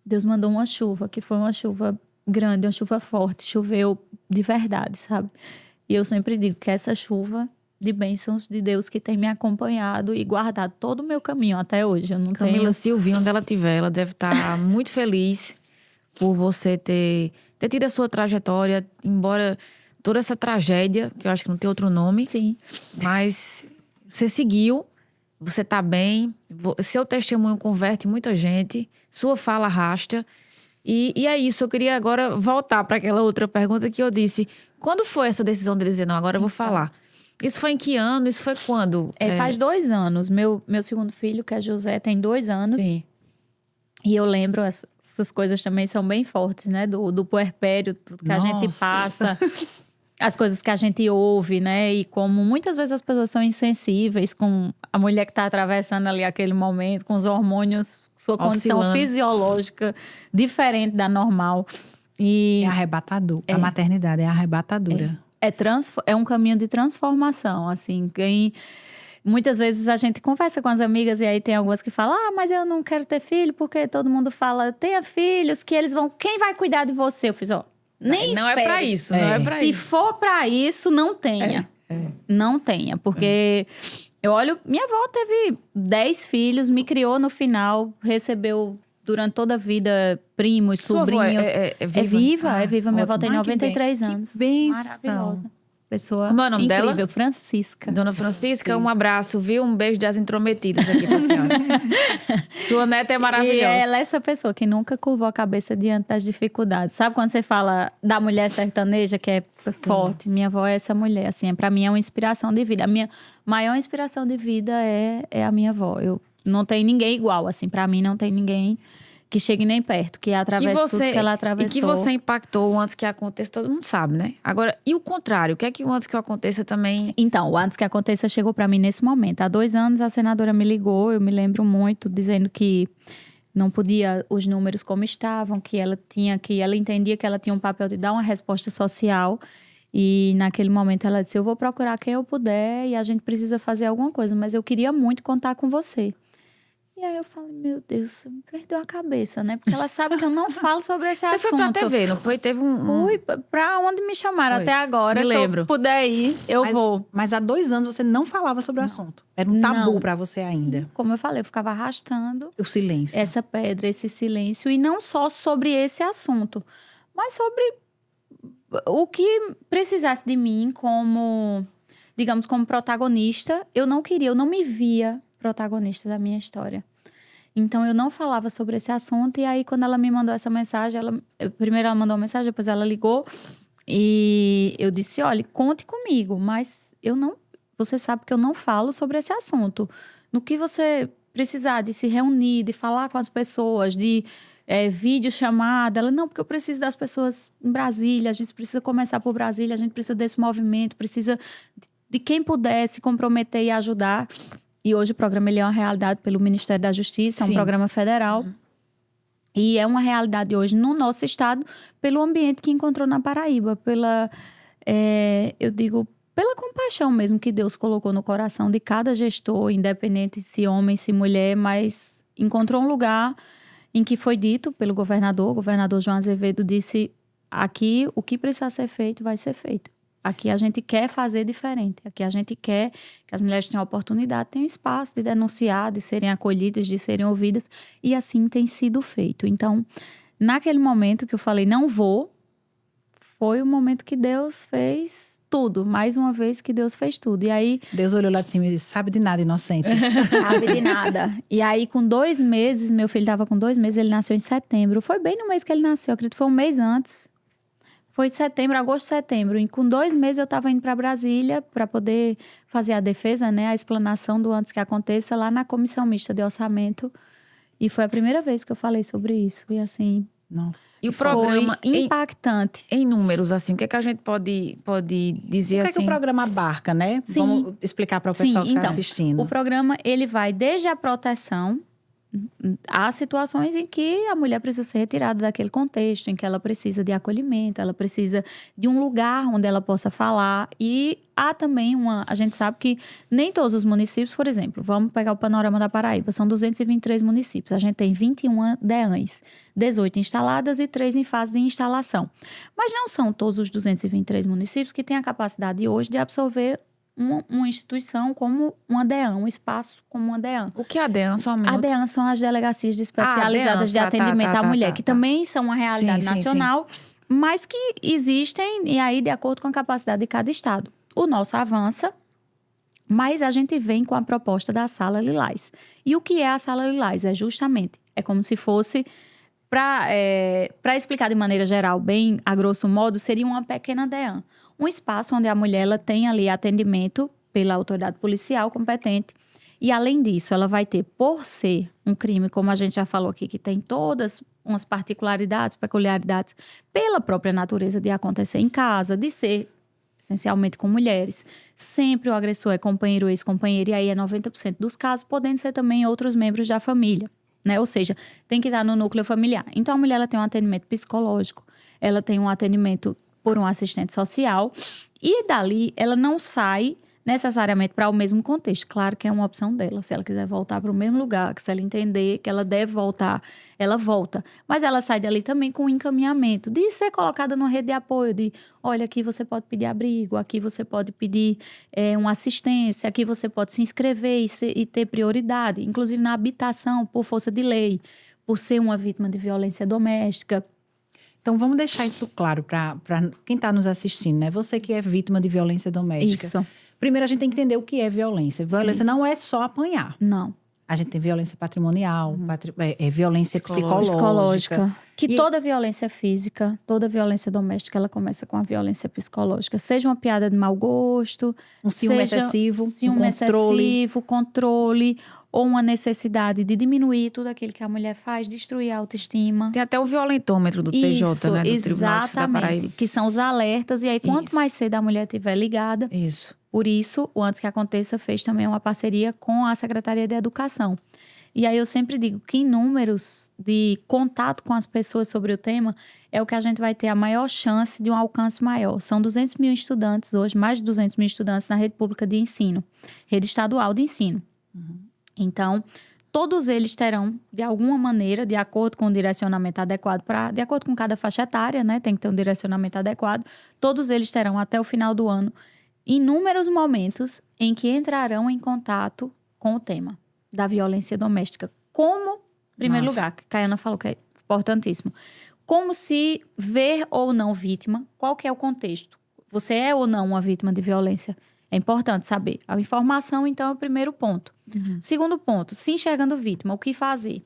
Deus mandou uma chuva, que foi uma chuva grande, uma chuva forte. Choveu de verdade, sabe? E eu sempre digo que essa chuva de bênçãos de Deus que tem me acompanhado e guardado todo o meu caminho até hoje. Eu não Camila Silvinha, onde ela estiver, ela deve estar muito feliz por você ter tido a sua trajetória, embora toda essa tragédia, que eu acho que não tem outro nome. Sim. Mas você seguiu, você tá bem, seu testemunho converte muita gente, sua fala arrasta. E é isso, eu queria agora voltar para aquela outra pergunta que eu disse. Quando foi essa decisão de dizer, não, agora eu vou falar? Isso foi em que ano? Isso foi quando? Faz 2 anos. Meu segundo filho, que é José, tem 2 anos. Sim. E eu lembro, essas coisas também são bem fortes, né? Do puerpério, tudo que a gente passa, as coisas que a gente ouve, né? E como muitas vezes as pessoas são insensíveis com a mulher que está atravessando ali aquele momento, com os hormônios, sua condição fisiológica diferente da normal. E é arrebatador. A maternidade é arrebatadora. É um caminho de transformação, assim. Muitas vezes a gente conversa com as amigas e aí tem algumas que falam, mas eu não quero ter filho porque todo mundo fala, tenha filhos, que eles vão... Quem vai cuidar de você? Eu fiz, Nem Não é espere. pra isso, não é pra Se isso. for pra isso, não tenha. Não tenha, porque eu olho... Minha avó teve 10 filhos, me criou no final, recebeu durante toda a vida primos, Sua avó sobrinhos. é viva? É viva. Minha avó tem ótimo. Que 93 bem- anos. Que bênção. Maravilhosa. Pessoa Como é o nome incrível, dela? Francisca. Dona Francisca, um abraço, viu? Um beijo das intrometidas aqui pra senhora. Sua neta é E maravilhosa. ela é essa pessoa que nunca curvou a cabeça diante das dificuldades. Sabe quando você fala da mulher sertaneja, que é forte? Minha avó é essa mulher, assim, pra mim é uma inspiração de vida. A minha maior inspiração de vida é a minha avó. Eu não tem ninguém igual, assim, pra mim não tem ninguém que chegue nem perto, que atravesse tudo que ela atravessou. E que você impactou antes que aconteça, todo mundo sabe, né? Agora, e o contrário? O que é que o antes que aconteça também... Então, o antes que aconteça chegou pra mim nesse momento. Há 2 anos a senadora me ligou, eu me lembro muito, dizendo que não podia os números como estavam, que ela entendia que ela tinha um papel de dar uma resposta social. E naquele momento ela disse, eu vou procurar quem eu puder e a gente precisa fazer alguma coisa, mas eu queria muito contar com você. E aí eu falei, meu Deus, você me perdeu a cabeça, né? Porque ela sabe que eu não falo sobre esse Você assunto. foi pra TV, não foi? Teve um... Fui pra onde me chamaram Foi. até agora. Me lembro. Se eu puder ir, eu vou. Mas há 2 anos você não falava sobre o assunto. Era um tabu Não. pra você ainda. Como eu falei, eu ficava arrastando O silêncio. essa pedra, esse silêncio. E não só sobre esse assunto, mas sobre o que precisasse de mim como, digamos, como protagonista. Eu não me via protagonista da minha história. Então, eu não falava sobre esse assunto. E aí, quando ela me mandou essa mensagem, primeiro ela mandou uma mensagem, depois ela ligou. E eu disse, olha, conte comigo, mas você sabe que eu não falo sobre esse assunto. No que você precisar de se reunir, de falar com as pessoas, de videochamada. Ela, não, porque eu preciso das pessoas em Brasília, a gente precisa começar por Brasília, a gente precisa desse movimento, precisa de quem puder se comprometer e ajudar. E hoje o programa ele é uma realidade pelo Ministério da Justiça, é um Sim. programa federal. E é uma realidade hoje no nosso estado pelo ambiente que encontrou na Paraíba, pela compaixão mesmo que Deus colocou no coração de cada gestor, independente se homem, se mulher, mas encontrou um lugar em que foi dito pelo governador, o governador João Azevedo disse, aqui o que precisa ser feito vai ser feito. Aqui a gente quer fazer diferente. Aqui a gente quer que as mulheres tenham oportunidade, tenham espaço de denunciar, de serem acolhidas, de serem ouvidas. E assim tem sido feito. Então, naquele momento que eu falei, não vou, foi o momento que Deus fez tudo. Mais uma vez que Deus fez tudo. E aí... Deus olhou lá de cima e disse, sabe de nada, inocente. Sabe de nada. E aí, com 2 meses, meu filho estava com 2 meses, ele nasceu em setembro. Foi bem no mês que ele nasceu, acredito que foi um mês antes. Foi agosto, setembro. E com 2 meses eu estava indo para Brasília para poder fazer a defesa, né? A explanação do antes que aconteça lá na Comissão Mista de Orçamento. E foi a primeira vez que eu falei sobre isso. E assim, Nossa. E o programa, foi impactante. em números, assim, o que é que a gente pode dizer O que é assim? que o programa abarca, né? Sim. Vamos explicar para o pessoal que está então, assistindo. o programa, ele vai desde a proteção. Há situações em que a mulher precisa ser retirada daquele contexto, em que ela precisa de acolhimento, ela precisa de um lugar onde ela possa falar. E há também a gente sabe que nem todos os municípios, por exemplo, vamos pegar o panorama da Paraíba, são 223 municípios. A gente tem 21 DEANs, 18 instaladas e 3 em fase de instalação. Mas não são todos os 223 municípios que têm a capacidade hoje de absorver uma instituição como uma DEAN, um espaço como uma DEAN. O que é a DEAN? Só um A minuto. DEAN são as delegacias especializadas de DEAN, atendimento à mulher, tá. que também são uma realidade Sim, nacional, mas que existem, e aí de acordo com a capacidade de cada estado. O nosso avança, mas a gente vem com a proposta da Sala Lilás. E o que é a Sala Lilás? É como se fosse, para explicar de maneira geral, bem a grosso modo, seria uma pequena DEAN. Um espaço onde a mulher ela tem ali atendimento pela autoridade policial competente. E, além disso, ela vai ter, por ser um crime, como a gente já falou aqui, que tem todas umas particularidades, peculiaridades, pela própria natureza de acontecer em casa, de ser essencialmente com mulheres. Sempre o agressor é companheiro ou ex-companheiro, e aí é 90% dos casos, podendo ser também outros membros da família, né? Ou seja, tem que estar no núcleo familiar. Então, a mulher ela tem um atendimento psicológico, ela tem um atendimento por um assistente social, e dali ela não sai necessariamente para o mesmo contexto. Claro que é uma opção dela. Se ela quiser voltar para o mesmo lugar, que se ela entender que ela deve voltar, ela volta. Mas ela sai dali também com um encaminhamento de ser colocada numa rede de apoio, de olha, aqui você pode pedir abrigo, aqui você pode pedir uma assistência, aqui você pode se inscrever e ter prioridade, inclusive na habitação, por força de lei, por ser uma vítima de violência doméstica. Então, vamos deixar isso claro para quem está nos assistindo, né? Você que é vítima de violência doméstica. Isso. Primeiro, a gente tem que entender o que é violência. Violência não é só apanhar. Não. A gente tem violência patrimonial, violência psicológica. Que toda violência física, toda violência doméstica, ela começa com a violência psicológica. Seja uma piada de mau gosto, um ciúme excessivo, um controle, ou uma necessidade de diminuir tudo aquilo que a mulher faz, destruir a autoestima. Tem até o violentômetro do TJ, né? Do Tribunal de Justiça da Paraíba. Exatamente, que são os alertas. E aí, quanto mais cedo a mulher estiver ligada... Isso. Por isso, o Antes que Aconteça fez também uma parceria com a Secretaria de Educação. E aí eu sempre digo que em números de contato com as pessoas sobre o tema é o que a gente vai ter a maior chance de um alcance maior. São 200 mil estudantes hoje, mais de 200 mil estudantes na rede pública de ensino, rede estadual de ensino. Então, todos eles terão, de alguma maneira, de acordo com o direcionamento adequado, de acordo com cada faixa etária, né? Tem que ter um direcionamento adequado. Todos eles terão, até o final do ano, inúmeros momentos em que entrarão em contato com o tema da violência doméstica. Como, em primeiro lugar, que a Caiana falou que é importantíssimo, como se ver ou não vítima, qual que é o contexto? Você é ou não uma vítima de violência? É importante saber. A informação, então, é o primeiro ponto. Segundo ponto, se enxergando vítima, o que fazer?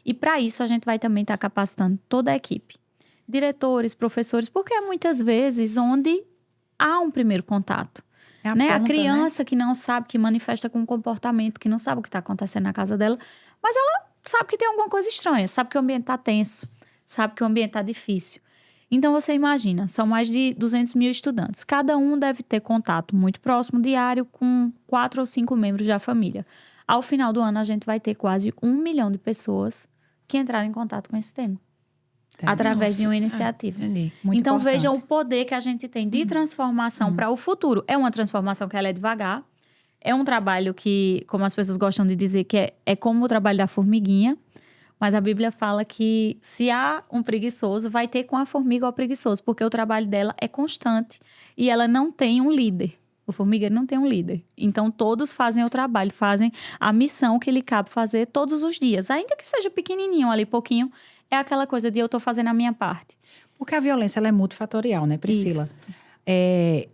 E para isso, a gente vai também estar capacitando toda a equipe. Diretores, professores, porque é muitas vezes onde há um primeiro contato. A criança, né? Que não sabe, que manifesta com um comportamento, que não sabe o que está acontecendo na casa dela, mas ela sabe que tem alguma coisa estranha, sabe que o ambiente está tenso, sabe que o ambiente está difícil. Então, você imagina, são mais de 200 mil estudantes. Cada um deve ter contato muito próximo, diário, com 4 ou 5 membros da família. Ao final do ano, a gente vai ter quase 1 milhão de pessoas que entraram em contato com esse tema. Através de uma iniciativa. Então, vejam o poder que a gente tem de transformação para o futuro. É uma transformação que ela é devagar. É um trabalho que, como as pessoas gostam de dizer, que é como o trabalho da formiguinha. Mas a Bíblia fala que se há um preguiçoso, vai ter com a formiga o preguiçoso. Porque o trabalho dela é constante. E ela não tem um líder. O formigueiro não tem um líder. Então, todos fazem o trabalho, fazem a missão que lhe cabe fazer todos os dias. Ainda que seja pequenininho ali, pouquinho. É aquela coisa de eu tô fazendo a minha parte. Porque a violência, ela é multifatorial, né, Priscila? Isso. É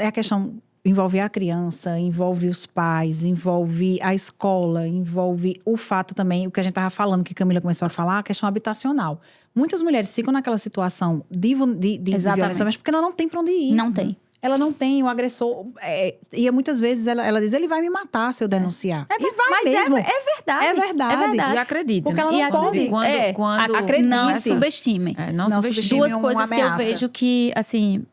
a questão, envolve a criança, envolve os pais, envolve a escola, envolve o fato também, o que a gente estava falando, que Camila começou a falar, a questão habitacional. Muitas mulheres ficam naquela situação de violência, mas porque ela não tem para onde ir. Não tem. Ela não tem, o agressor... e muitas vezes ela diz, ele vai me matar se eu denunciar. E vai mas mesmo. É verdade. É verdade. E acredita. Porque né? ela não pode. Quando acredite. Não subestime. Não subestime. Duas coisas que eu vejo que, assim,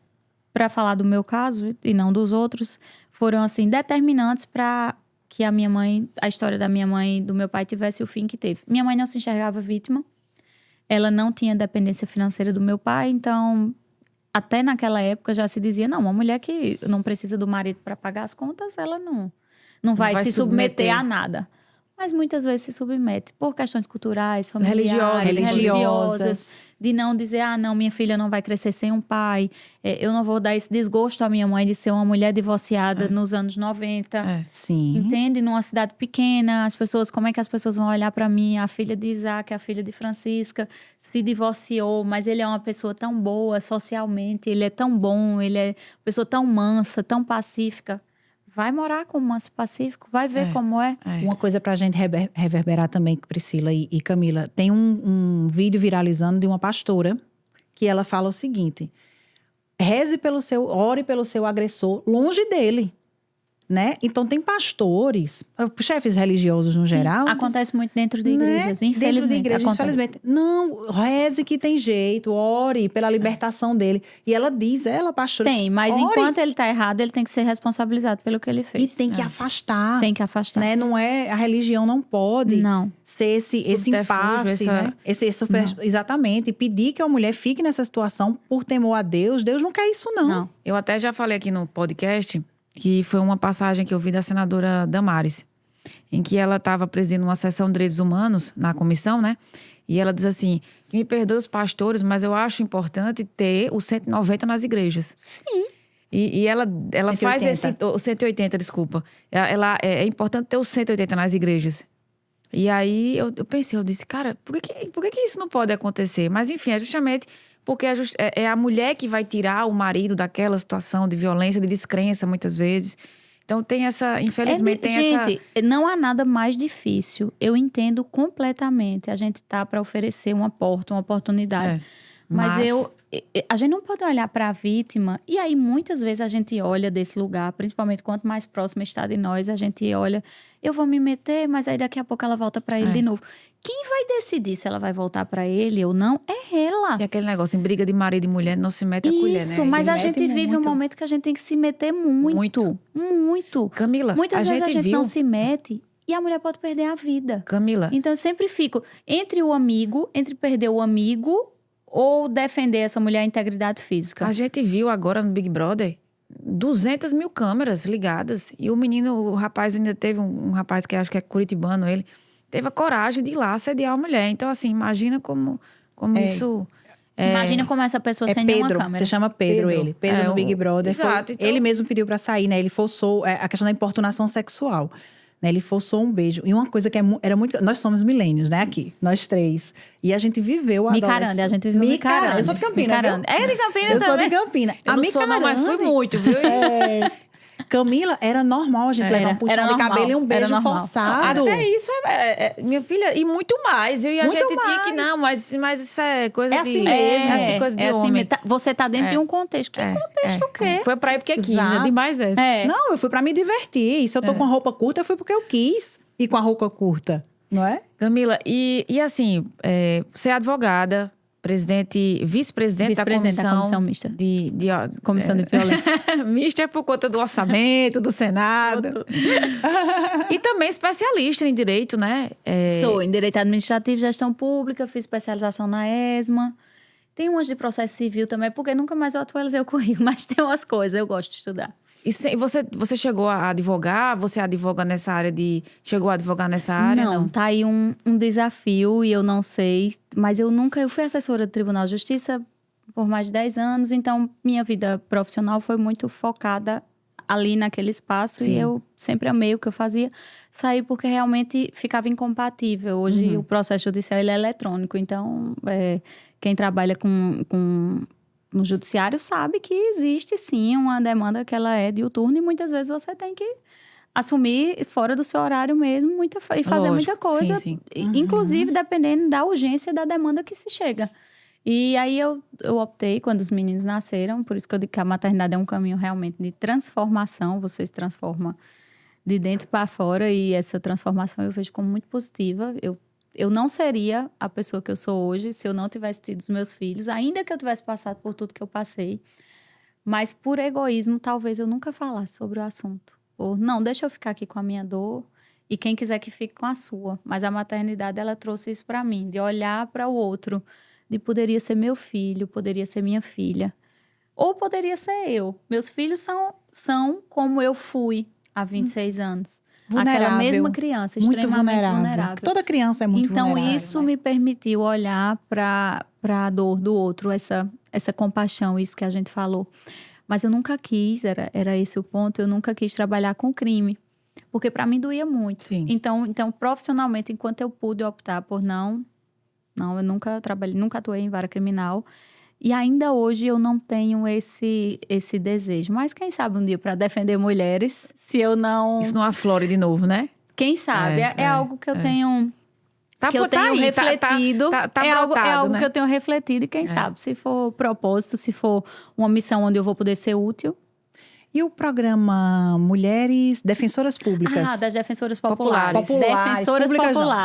para falar do meu caso e não dos outros, foram, assim, determinantes para que a história da minha mãe e do meu pai tivesse o fim que teve. Minha mãe não se enxergava vítima. Ela não tinha dependência financeira do meu pai, então... Até naquela época já se dizia, não, uma mulher que não precisa do marido para pagar as contas, ela não vai se submeter a nada. Mas muitas vezes se submete por questões culturais, familiares, religiosas. De não dizer, não, minha filha não vai crescer sem um pai. Eu não vou dar esse desgosto à minha mãe de ser uma mulher divorciada nos anos 90. Sim. Entende? Numa cidade pequena, como é que as pessoas vão olhar para mim? A filha de Isaac, a filha de Francisca, se divorciou, mas ele é uma pessoa tão boa socialmente, ele é tão bom, ele é uma pessoa tão mansa, tão pacífica. Vai morar com um manso pacífico, vai ver como é. Uma coisa pra gente reverberar também, Priscila e Camila. Tem um vídeo viralizando de uma pastora que ela fala o seguinte: ore pelo seu agressor longe dele. Né? Então, tem pastores, chefes religiosos no geral. Acontece muito dentro de igrejas, né? infelizmente. Dentro de igrejas, infelizmente. Não, reze que tem jeito, ore pela libertação dele. E ela diz, pastora... Tem, mas enquanto ele tá errado, ele tem que ser responsabilizado pelo que ele fez. E tem que afastar. Tem que afastar. Né? Não é, a religião não pode ser esse impasse, né? Exatamente. E pedir que a mulher fique nessa situação por temor a Deus. Deus não quer isso, não. Eu até já falei aqui no podcast... que foi uma passagem que eu vi da senadora Damares, em que ela estava presidindo uma sessão de direitos humanos na comissão, né? E ela diz assim, que me perdoe os pastores, mas eu acho importante ter o 190 nas igrejas. Sim. E ela 180. faz esse... O 180, desculpa. É importante ter os 180 nas igrejas. E aí eu pensei, eu disse, cara, por que isso não pode acontecer? Mas enfim, é justamente porque é a mulher que vai tirar o marido daquela situação de violência, de descrença, muitas vezes. Então tem essa, infelizmente, tem essa... Gente, não há nada mais difícil. Eu entendo completamente. A gente tá para oferecer uma porta, uma oportunidade. Mas a gente não pode olhar para a vítima. E aí, muitas vezes, a gente olha desse lugar, principalmente quanto mais próximo está de nós, a gente olha, eu vou me meter, mas aí daqui a pouco ela volta para ele de novo. Quem vai decidir se ela vai voltar para ele ou não é ela. E aquele negócio, em briga de marido e mulher, não se mete a colher, né? Isso, mas Se a mete gente vive um muito. momento que a gente tem que se meter muito. Muito. Camila, Muitas vezes a gente viu... não se mete e a mulher pode perder a vida. Camila, Então, eu sempre fico entre perder o amigo ou defender essa mulher a integridade física. a gente viu agora no Big Brother 200 mil câmeras ligadas. E o rapaz ainda teve um rapaz que acho que é curitibano, ele teve a coragem de ir lá assediar a mulher. Então, assim, imagina como isso... Imagina como essa pessoa É sem nenhuma Pedro, câmera. você chama Pedro ele. Pedro no Big Brother. Exato, então... Ele mesmo pediu pra sair, né? Ele forçou a questão da importunação sexual. Né? Ele forçou um beijo. E uma coisa que era muito... Nós somos milênios, né? Aqui, nós três. E a gente viveu a Micaranda, a gente viveu Micaranda. Eu sou de Campina, viu? É de Campina Eu sou também? de Campina. Eu não sou não, mas fui muito, viu? Camila, era normal a gente levar um puxão de cabelo e um beijo forçado. Até isso minha filha, e muito mais, viu? E a Muito gente tinha mais. que, não, mas isso é coisa É de... assim mesmo. É assim, coisa de homem. mesmo. Você tá dentro de um contexto. Que contexto o quê? Foi pra ir porque quis, né? Exato. Demais essa. Não, eu fui pra me divertir. E se eu tô com a roupa curta, foi porque eu quis ir com a roupa curta, não é? Camila, e assim, você é advogada, vice-presidente da comissão mista. Comissão de violência. Mista é por conta do orçamento, do Senado. E também especialista em direito, né? Sou em direito administrativo e gestão pública, fiz especialização na ESMA. Tem umas de processo civil também, porque nunca mais eu atualizei o currículo, mas tem umas coisas, eu gosto de estudar. E você chegou a advogar? Você advoga nessa área Chegou a advogar nessa área? Não, tá aí um desafio e eu não sei. Mas eu fui assessora do Tribunal de Justiça por mais de 10 anos. Então, minha vida profissional foi muito focada ali naquele espaço. Sim. E eu sempre amei o que eu fazia. Saí porque realmente ficava incompatível. Hoje, o processo judicial ele é eletrônico. Então, quem trabalha no judiciário sabe que existe, sim, uma demanda que ela é diuturna e muitas vezes você tem que assumir fora do seu horário mesmo e fazer muita coisa. Sim. Inclusive, dependendo da urgência da demanda que se chega. E aí, eu optei quando os meninos nasceram, por isso que eu digo que a maternidade é um caminho realmente de transformação. Você se transforma de dentro para fora e essa transformação eu vejo como muito positiva. Eu não seria a pessoa que eu sou hoje se eu não tivesse tido os meus filhos, ainda que eu tivesse passado por tudo que eu passei. Mas por egoísmo, talvez eu nunca falasse sobre o assunto. Ou, não, deixa eu ficar aqui com a minha dor e quem quiser que fique com a sua. Mas a maternidade, ela trouxe isso para mim, de olhar para o outro, de poderia ser meu filho, poderia ser minha filha. Ou poderia ser eu. Meus filhos são como eu fui há 26 anos. Vulnerável. Aquela mesma criança, muito extremamente vulnerável. Toda criança é muito vulnerável. Então, isso me permitiu olhar para a dor do outro, essa compaixão, isso que a gente falou. Mas eu nunca quis, era esse o ponto, eu nunca quis trabalhar com crime. Porque para mim doía muito. Sim. Então, profissionalmente, enquanto eu pude optar por não, eu nunca atuei em vara criminal. E ainda hoje eu não tenho esse desejo. Mas quem sabe um dia para defender mulheres, se eu não... Isso não aflore de novo, né? Quem sabe? É algo que eu tenho... eu tenho aí, refletido. Tá é algo brotado, né? que eu tenho refletido. E quem sabe, se for propósito, se for uma missão onde eu vou poder ser útil... E o programa Mulheres Defensoras Públicas? Das Defensoras Populares. Defensoras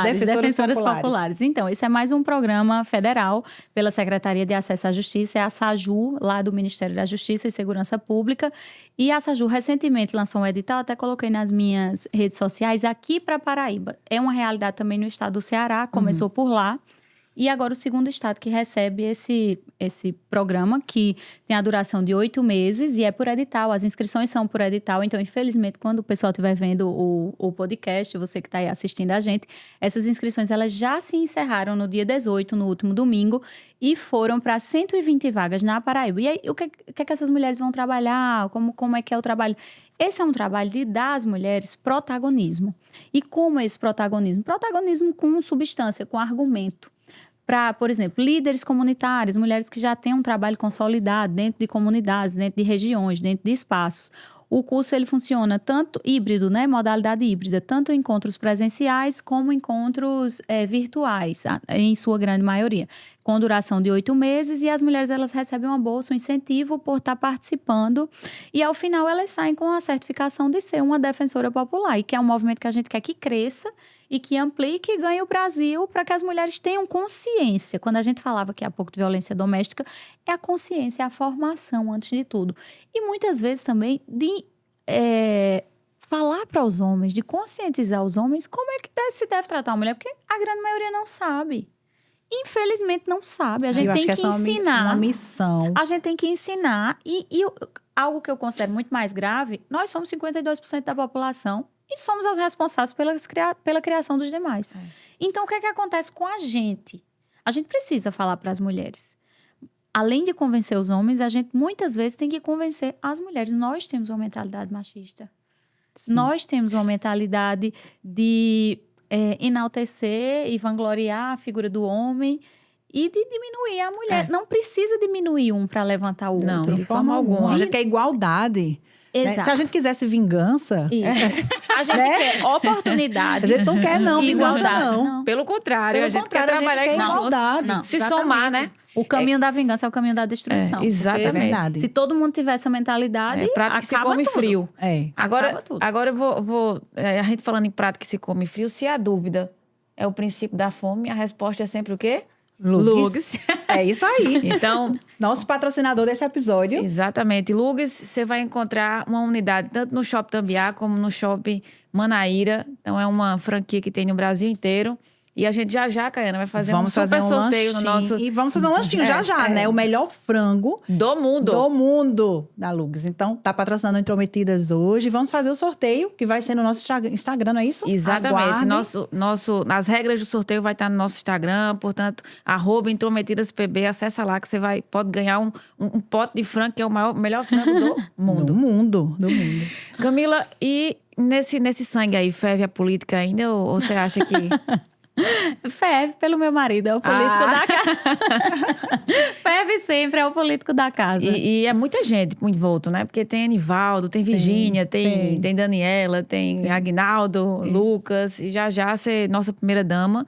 Defensoras Populares. Então, esse é mais um programa federal pela Secretaria de Acesso à Justiça, é a SAJU, lá do Ministério da Justiça e Segurança Pública. E a SAJU recentemente lançou um edital, até coloquei nas minhas redes sociais, aqui para Paraíba. É uma realidade também no estado do Ceará, começou por lá. E agora o segundo estado que recebe esse programa, que tem a duração de 8 meses e é por edital. As inscrições são por edital. Então, infelizmente, quando o pessoal estiver vendo o podcast, você que está aí assistindo a gente, essas inscrições elas já se encerraram no dia 18, no último domingo, e foram para 120 vagas na Paraíba. E aí, o que é que essas mulheres vão trabalhar? Como é que é o trabalho? Esse é um trabalho de dar às mulheres protagonismo. E como é esse protagonismo? Protagonismo com substância, com argumento. Para, por exemplo, líderes comunitários, mulheres que já têm um trabalho consolidado dentro de comunidades, dentro de regiões, dentro de espaços. O curso ele funciona tanto híbrido, né, modalidade híbrida, tanto encontros presenciais como encontros virtuais, em sua grande maioria, com duração de 8 meses, e as mulheres elas recebem uma bolsa, um incentivo por estar participando, e ao final elas saem com a certificação de ser uma defensora popular, e que é um movimento que a gente quer que cresça e que amplie, que ganhe o Brasil, para que as mulheres tenham consciência. Quando a gente falava aqui há pouco de violência doméstica, é a consciência, é a formação antes de tudo. E muitas vezes também de falar para os homens, de conscientizar os homens como é que se deve tratar a mulher, porque a grande maioria não sabe. Infelizmente não sabe. A gente tem que ensinar. Uma missão. A gente tem que ensinar. E algo que eu considero muito mais grave, nós somos 52% da população e somos as responsáveis pela criação dos demais. Então, o que é que acontece com a gente? A gente precisa falar para as mulheres. Além de convencer os homens, a gente muitas vezes tem que convencer as mulheres. Nós temos uma mentalidade machista. Sim. Nós temos uma mentalidade de enaltecer e vangloriar a figura do homem e de diminuir a mulher. Não precisa diminuir um para levantar o outro. Não, de forma alguma. A gente quer igualdade. Exato. Né? Se a gente quisesse vingança... A gente quer oportunidade. A gente não quer, não, vingança, não. Pelo contrário, a gente quer trabalhar quer igualdade. Não. Se somar, né? O caminho da vingança é o caminho da destruição. Exatamente. É verdade. Se todo mundo tiver essa mentalidade, prato que se come tudo. frio. Acaba tudo. Agora eu vou... a gente falando em prato que se come frio, se a dúvida é o princípio da fome, a resposta é sempre o quê? Lugs. É isso aí. Então... Nosso patrocinador desse episódio. Exatamente. Lugs, você vai encontrar uma unidade tanto no Shopping Tambiá como no Shopping Manaíra. Então, é uma franquia que tem no Brasil inteiro. E a gente já, Caiana, vai fazer um super sorteio no nosso... E vamos fazer um lanchinho já, né? O melhor frango... Do mundo da Lugs. Então, tá patrocinando Intrometidas hoje. Vamos fazer o sorteio, que vai ser no nosso Instagram, não é isso? Exatamente. As regras do sorteio vai estar no nosso Instagram. Portanto, @IntrometidaspB. Acessa lá que você pode ganhar um pote de frango, que é o melhor frango do mundo. Do mundo. Camila, e nesse sangue aí, ferve a política ainda? Ou você acha que... Ferve pelo meu marido, é o político da casa. Ferve sempre, é o político da casa. E é muita gente envolto, né? Porque tem Anivaldo, tem Virgínia, tem Daniela, tem Agnaldo, Lucas. E já ser nossa primeira dama.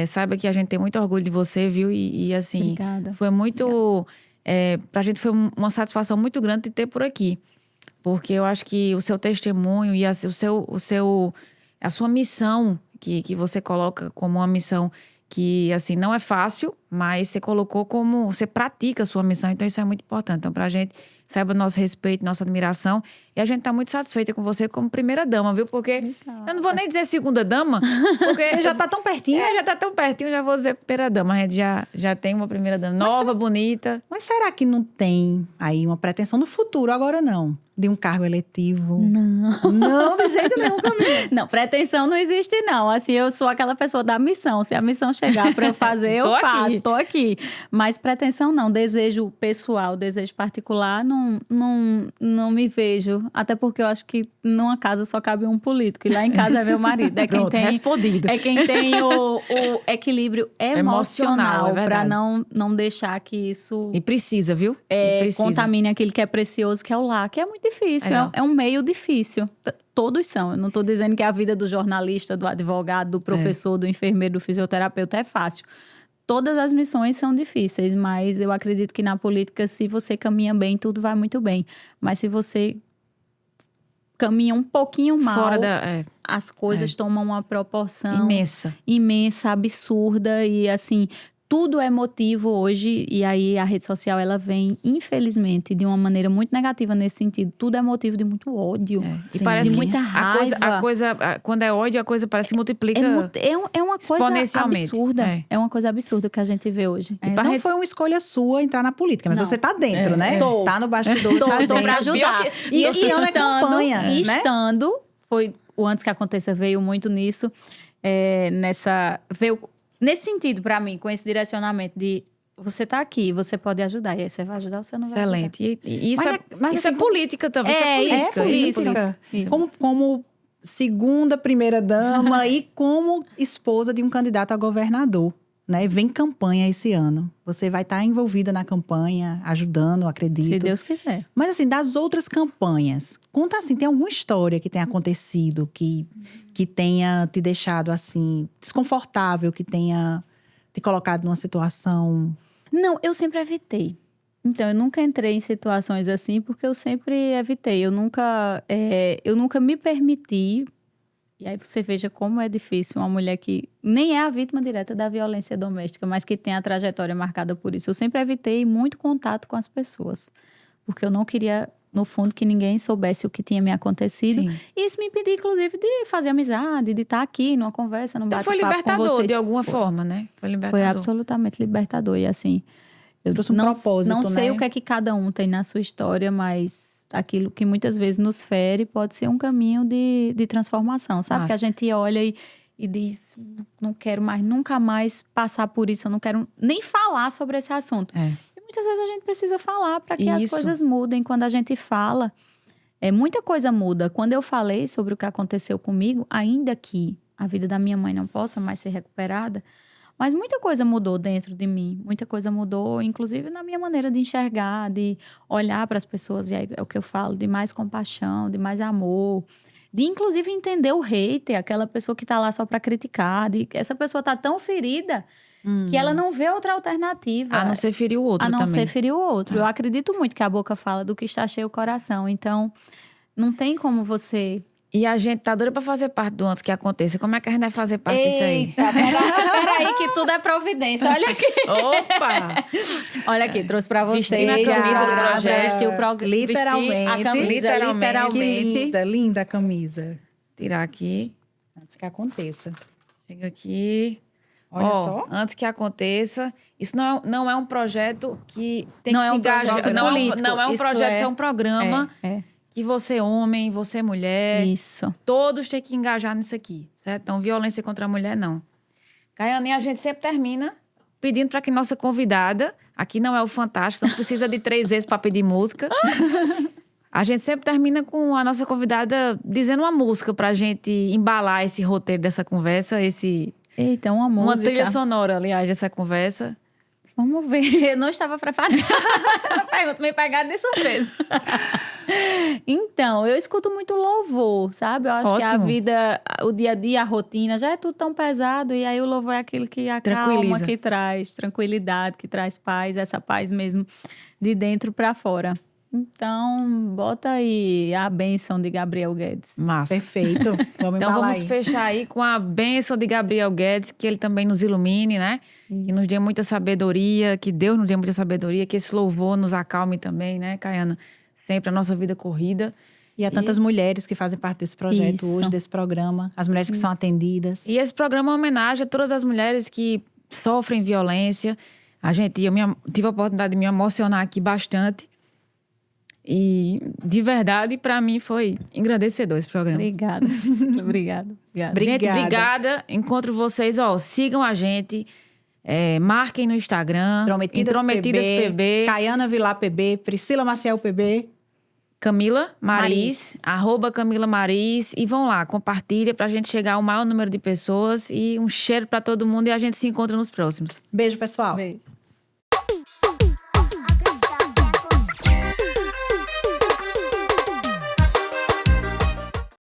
Saiba que a gente tem muito orgulho de você, viu? E assim, obrigada. Foi muito... pra gente foi uma satisfação muito grande de ter por aqui. Porque eu acho que o seu testemunho e a sua missão... Que você coloca como uma missão que, assim, não é fácil, mas você colocou como... Você pratica a sua missão, então isso é muito importante. Então, pra gente, saiba nosso respeito, nossa admiração. E a gente tá muito satisfeita com você como primeira dama, viu? Porque eu não vou nem dizer segunda dama, porque... já tá tão pertinho. Já tá tão pertinho, já vou dizer primeira dama. A gente já tem uma primeira dama nova, bonita. Mas será que não tem aí uma pretensão no futuro, agora não? De um cargo eletivo? Não, de jeito nenhum, Camila. Não, pretensão não existe, não. Assim, eu sou aquela pessoa da missão. Se a missão chegar para eu fazer, eu faço. Tô aqui. Mas pretensão não. Desejo pessoal, desejo particular, não me vejo. Até porque eu acho que numa casa só cabe um político. E lá em casa é meu marido. É quem Pronto, tem, respondido. É quem tem o equilíbrio emocional para não deixar que isso... E precisa, viu? Contamine aquilo que é precioso, que é o lar, que é muito difícil. É um meio difícil. Todos são. Eu não estou dizendo que a vida do jornalista, do advogado, do professor, do enfermeiro, do fisioterapeuta é fácil. Todas as missões são difíceis, mas eu acredito que na política, se você caminha bem, tudo vai muito bem. Mas se você caminha um pouquinho mal, as coisas tomam uma proporção... Imensa, absurda. E assim, tudo é motivo hoje, e aí a rede social, ela vem, infelizmente, de uma maneira muito negativa nesse sentido. Tudo é motivo de muito ódio, E parece de que muita raiva. quando é ódio, a coisa parece que multiplica É uma coisa exponencialmente. absurda. É uma coisa absurda que a gente vê hoje. Não foi uma escolha sua entrar na política, mas Não. você tá dentro, né? Tô. Tá no bastidor, tá Tô dentro. pra ajudar. E esse ano é campanha, né? Foi o Antes que Aconteça, veio muito nisso. Veio nesse sentido, pra mim, com esse direcionamento de você tá aqui, você pode ajudar. E aí você vai ajudar ou você não vai excelente. E isso, Mas isso assim, é política também. É Isso é política. política. Isso. Como segunda primeira-dama e como esposa de um candidato a governador. Né? Vem campanha esse ano. Você vai estar envolvida na campanha, ajudando, acredito. Se Deus quiser. Mas assim, das outras campanhas, conta assim, tem alguma história que tenha acontecido, que tenha te deixado assim, desconfortável, que tenha te colocado numa situação... Não, eu sempre evitei. Então, eu nunca entrei em situações assim, porque eu sempre evitei. Eu nunca me permiti. E aí você veja como é difícil uma mulher que nem é a vítima direta da violência doméstica, mas que tem a trajetória marcada por isso. Eu sempre evitei muito contato com as pessoas, porque eu não queria, no fundo, que ninguém soubesse o que tinha me acontecido. Sim. E isso me impedia, inclusive, de fazer amizade, de estar aqui numa conversa, num Então bate-papo foi com libertador, vocês. de alguma forma, né? Foi libertador. Foi absolutamente libertador. E assim, eu Trouxe um propósito, não sei né? o que é que cada um tem na sua história, mas aquilo que muitas vezes nos fere pode ser um caminho de transformação, sabe? Nossa. Que a gente olha e diz, não quero mais, nunca mais passar por isso, eu não quero nem falar sobre esse assunto. E muitas vezes a gente precisa falar para que as Isso. coisas mudem. Quando a gente fala, muita coisa muda. Quando eu falei sobre o que aconteceu comigo, ainda que a vida da minha mãe não possa mais ser recuperada, mas muita coisa mudou dentro de mim. Muita coisa mudou, inclusive na minha maneira de enxergar, de olhar para as pessoas. E aí é o que eu falo, de mais compaixão, de mais amor. De, inclusive, entender o hater, aquela pessoa que está lá só para criticar. Essa pessoa está tão ferida que ela não vê outra alternativa. A não ser ferir o outro A não também. ser ferir o outro. Eu acredito muito que a boca fala do que está cheio o coração. Então, não tem como você... E a gente tá doida pra fazer parte do Antes que Aconteça. Como é que a gente vai fazer parte disso aí? Eita, peraí que tudo é providência. Olha aqui. Opa! Olha aqui, trouxe pra vocês. Vestindo a camisa do Obrigada. projeto. Vestiu Literalmente. A camisa, Literalmente. Que linda, linda a camisa. Tirar aqui. Antes que aconteça. Chega aqui. Olha Ó, só. Antes que aconteça. Isso não é um projeto que tem Não que é se um engajar. projeto Não político. é um Isso projeto, isso é um programa É. que você homem, você mulher, Isso. todos têm que engajar nisso aqui, certo? Então, violência contra a mulher, não. Caiane, a gente sempre termina pedindo para que nossa convidada, aqui não é o Fantástico, não precisa de 3 vezes para pedir música. A gente sempre termina com a nossa convidada dizendo uma música pra gente embalar esse roteiro dessa conversa, Eita, uma música. uma trilha sonora, aliás, dessa conversa. Vamos ver. Eu não estava preparada. Essa pergunta me pegaram de surpresa. Então, eu escuto muito louvor, sabe? Eu acho que a Ótimo. vida, o dia a dia, a rotina, já é tudo tão pesado. E aí o louvor é aquele que acalma, Tranquiliza. que traz tranquilidade, que traz paz. Essa paz mesmo de dentro para fora. Então, bota aí a bênção de Gabriel Guedes. Massa. Perfeito. Vamos Então embalar vamos aí. fechar aí com a bênção de Gabriel Guedes, que ele também nos ilumine, né? Que nos dê muita sabedoria, que Deus nos dê muita sabedoria, que esse louvor nos acalme também, né, Caiana? Sempre a nossa vida corrida. E há tantas mulheres que fazem parte desse projeto Isso. hoje, desse programa. As mulheres que são atendidas. E esse programa é uma homenagem a todas as mulheres que sofrem violência. Eu tive a oportunidade de me emocionar aqui bastante. E, de verdade, para mim foi engrandecedor esse programa. Obrigada, Priscila. Obrigada. Gente, obrigada. Encontro vocês, sigam a gente. Marquem no Instagram. Intrometidas PB. Caiana Vilar PB. Priscila Maciel PB. Camila Maris, @Camila Maris. E vão lá, compartilha pra gente chegar ao maior número de pessoas. E um cheiro pra todo mundo e a gente se encontra nos próximos. Beijo, pessoal. Beijo.